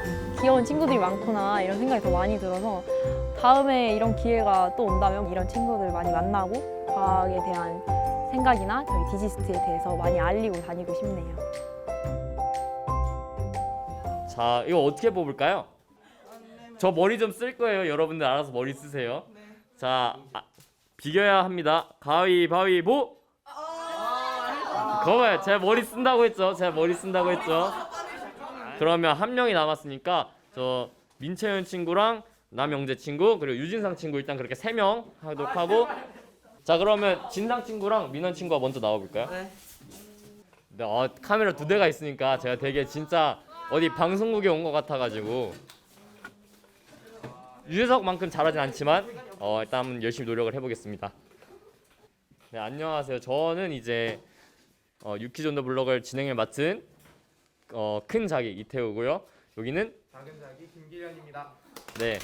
귀여운 친구들이 많구나 이런 생각이 더 많이 들어서 다음에 이런 기회가 또 온다면 이런 친구들 많이 만나고 과학에 대한 생각이나 저희 디지스트에 대해서 많이 알리고 다니고 싶네요. 자, 이거 어떻게 뽑을까요? 저 머리 좀 쓸 거예요. 여러분들 알아서 머리 쓰세요. 자, 비교해야 합니다. 가위바위보. 거봐요. 제가 머리 쓴다고 했죠. 그러면 한 명이 남았으니까 저 민채연 친구랑 남영재 친구 그리고 유진상 친구 일단 그렇게 3명 하도록 하고 자 그러면 진상 친구랑 민원 친구가 먼저 나와볼까요? 네. 네, 카메라 2대가 있으니까 제가 되게 진짜 어디 방송국에 온 것 같아가지고 유재석만큼 잘하진 않지만 일단 열심히 노력을 해보겠습니다. 네, 안녕하세요. 저는 이제 유키즈 온 더 블럭을 진행을 맡은 큰 자기 이태우고요. 여기는 작은 자기 김기련입니다. 네.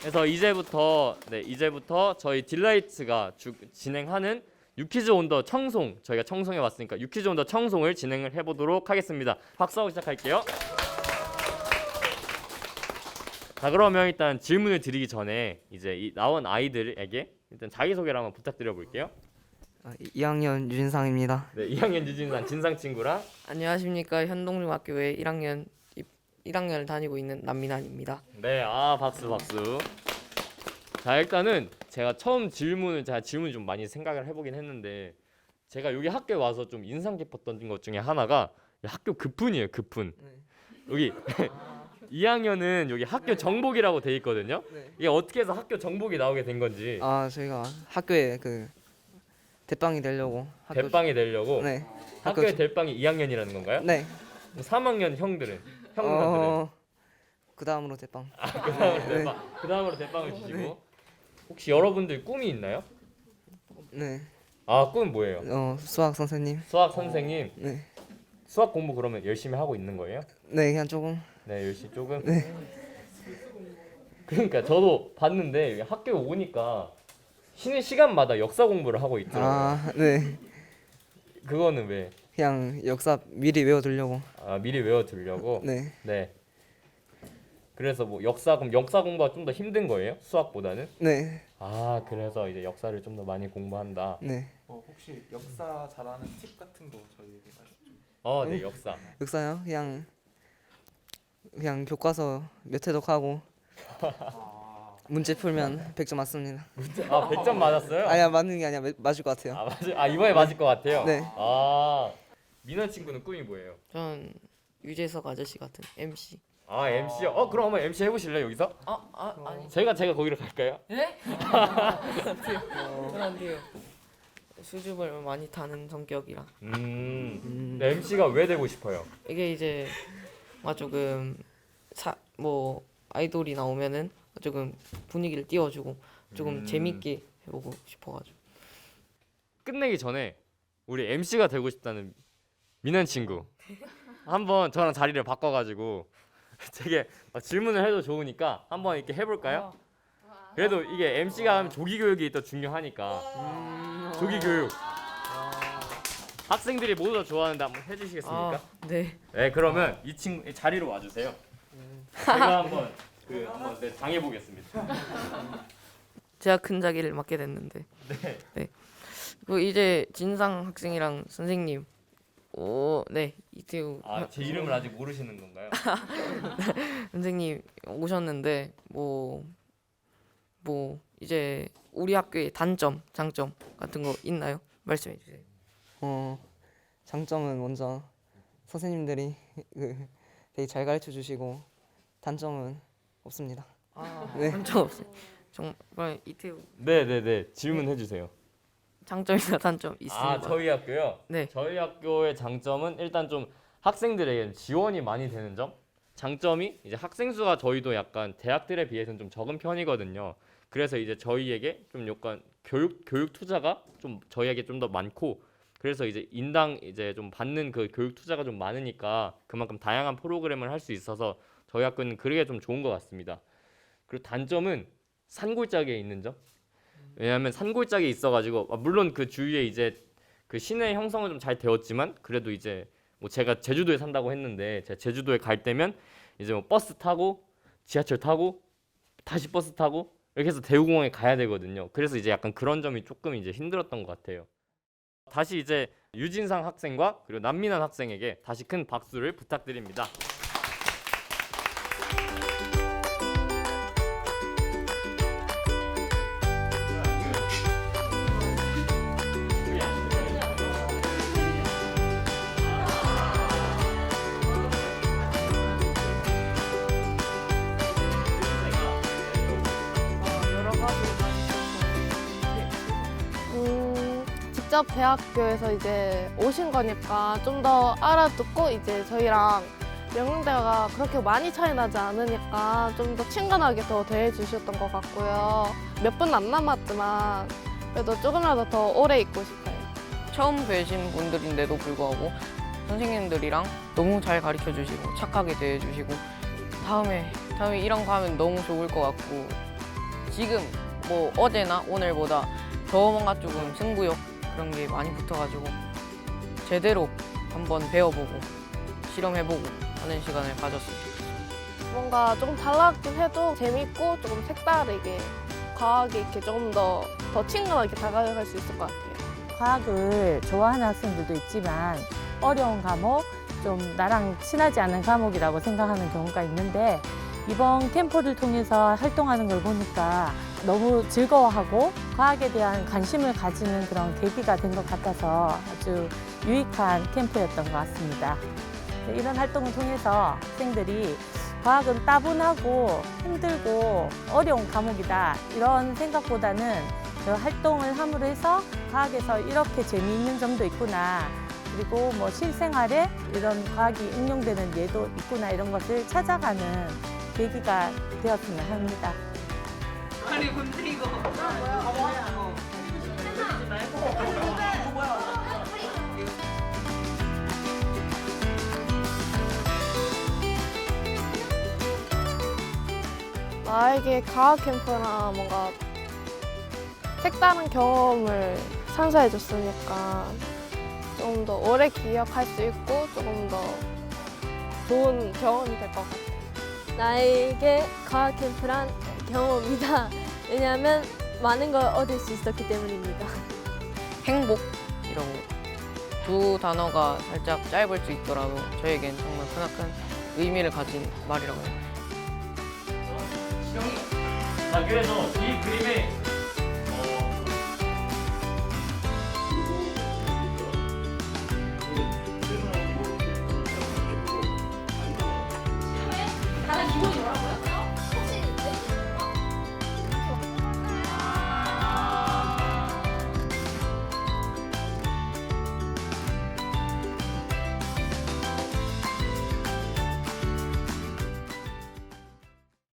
그래서 이제부터 저희 딜라이트가 진행하는 유키즈 온 더 청송, 저희가 청송해 왔으니까 유키즈 온 더 청송을 진행을 해보도록 하겠습니다. 박수하고 시작할게요. 자 그러면 일단 질문을 드리기 전에 이제 이 나온 아이들에게 일단 자기소개를 한번 부탁드려 볼게요. 2학년 유진상입니다. 네, 2학년 유진상 진상 친구랑 안녕하십니까. 현동중학교에 1학년을 다니고 있는 남민환입니다. 네, 박수. 자 일단은 제가 질문을 좀 많이 생각을 해보긴 했는데 제가 여기 학교에 와서 좀 인상 깊었던 것 중에 하나가 학교 급훈이에요. 급훈. 여기 2학년은 여기 학교 정복이라고 돼 있거든요. 이게 어떻게 해서 학교 정복이 나오게 된 건지. 저희가 학교에 그 대빵이 되려고. 네. 학교에 대빵이 2학년이라는 건가요? 네. 3학년 형들은. 그 다음으로 대빵. 그 다음으로 대빵을 주시고. 혹시 여러분들 꿈이 있나요? 네. 꿈 뭐예요? 수학 선생님. 수학 선생님. 네. 수학 공부 그러면 열심히 하고 있는 거예요? 네, 그냥 조금. 네, 열심히 조금. 네. 그러니까 저도 봤는데 학교에 오니까 쉬는 시간마다 역사 공부를 하고 있더라고요. 네. 그거는 왜? 그냥 역사 미리 외워두려고. 미리 외워두려고. 네. 네. 그래서 뭐 역사 공부가 좀 더 힘든 거예요? 수학보다는? 네. 그래서 이제 역사를 좀 더 많이 공부한다. 네. 혹시 역사 잘하는 팁 같은 거 저희에게 네, 역사. 역사요? 그냥 교과서 몇 회독하고 문제 풀면 100점 맞습니다. 100점 맞았어요? 아니야, 맞는 게 아니야. 맞을 것 같아요. 이번에 맞을 것 같아요? 네. 민원 친구는 꿈이 뭐예요? 전 유재석 아저씨 같은 MC. MC요? 그럼 한번 MC 해보실래요 여기서? 아니. 제가 거기로 갈까요? 네? 안 돼요. 수줍을 많이 타는 성격이라. 네, MC가 왜 되고 싶어요? 이게 이제 조금 아이돌이 나오면은 조금 분위기를 띄워주고 조금 재밌게 해보고 싶어가지고. 끝내기 전에 우리 MC가 되고 싶다는 민원 친구 한번 저랑 자리를 바꿔가지고 되게 질문을 해도 좋으니까 한번 이렇게 해볼까요? 그래도 이게 MC가 하면 조기 교육이 또 중요하니까 조기 교육 학생들이 모두 다 좋아하는데 한번 해주시겠습니까? 네. 네, 그러면 이 친구 자리로 와주세요. 제가 한번 당해보겠습니다. 제가 큰 자기를 맡게 됐는데. 네. 그 이제 진상 학생이랑 선생님. 네, 이태우. 제 이름을 아직 모르시는 건가요? 선생님 오셨는데 이제 우리 학교의 단점, 장점 같은 거 있나요? 말씀해 주세요. 장점은 먼저 선생님들이 되게 잘 가르쳐 주시고 단점은 없습니다. 네. 단점 없어요. 정말 이태우. 네, 질문해 주세요. 장점이나 단점 있습니다. 저희 학교요? 네. 저희 학교의 장점은 일단 좀 학생들에게 지원이 많이 되는 점. 장점이 이제 학생 수가 저희도 약간 대학들에 비해서는 좀 적은 편이거든요. 그래서 이제 저희에게 좀 약간 교육 투자가 좀 저희에게 좀 더 많고, 그래서 이제 인당 이제 좀 받는 그 교육 투자가 좀 많으니까 그만큼 다양한 프로그램을 할 수 있어서 저희 학교는 그게 좀 좋은 것 같습니다. 그리고 단점은 산골짜기에 있는 점. 왜냐하면 산골짜기에 있어가지고 물론 그 주위에 이제 그 시내 형성은 좀 잘 되었지만 그래도 이제 뭐 제가 제주도에 산다고 했는데 제가 제주도에 갈 때면 이제 뭐 버스 타고 지하철 타고 다시 버스 타고 이렇게 해서 대우공항에 가야 되거든요. 그래서 이제 약간 그런 점이 조금 이제 힘들었던 것 같아요. 다시 이제 유진상 학생과 그리고 남민환 학생에게 다시 큰 박수를 부탁드립니다. 여러 가지 많이 있어서 직접 대학교에서 이제 오신 거니까 좀 더 알아듣고 이제 저희랑 연령대가 그렇게 많이 차이 나지 않으니까 좀 더 친근하게 더 대해주셨던 것 같고요. 몇 분 안 남았지만 그래도 조금이라도 더 오래 있고 싶어요. 처음 뵈신 분들인데도 불구하고 선생님들이랑 너무 잘 가르쳐 주시고 착하게 대해 주시고 다음에 이런 거 하면 너무 좋을 것 같고 지금 뭐 어제나 오늘보다 더 뭔가 조금 승부욕 그런 게 많이 붙어가지고 제대로 한번 배워보고 실험해보고 하는 시간을 가졌으면 좋겠어요. 뭔가 조금 달랐긴 해도 재밌고 조금 색다르게 과학에 이렇게 조금 더 친근하게 다가갈 수 있을 것 같아요. 과학을 좋아하는 학생들도 있지만 어려운 과목, 좀 나랑 친하지 않은 과목이라고 생각하는 경우가 있는데 이번 캠프를 통해서 활동하는 걸 보니까 너무 즐거워하고 과학에 대한 관심을 가지는 그런 계기가 된 것 같아서 아주 유익한 캠프였던 것 같습니다. 이런 활동을 통해서 학생들이 과학은 따분하고 힘들고 어려운 과목이다 이런 생각보다는 그 활동을 함으로 해서 과학에서 이렇게 재미있는 점도 있구나 그리고 뭐 실생활에 이런 과학이 응용되는 예도 있구나 이런 것을 찾아가는 계기가 되었으면 합니다. 빨리 움직이고. 나에게 과학 캠프나 뭔가 색다른 경험을 선사해줬으니까 조금 더 오래 기억할 수 있고 조금 더 좋은 경험이 될 것 같아요. 나에게 과학 캠프란 경험이다. 왜냐하면 많은 걸 얻을 수 있었기 때문입니다. 행복이라고 두 단어가 살짝 짧을 수 있더라도 저에겐 정말 크나큰 의미를 가진 말이라고 해요. 자, 그래서 이 그림에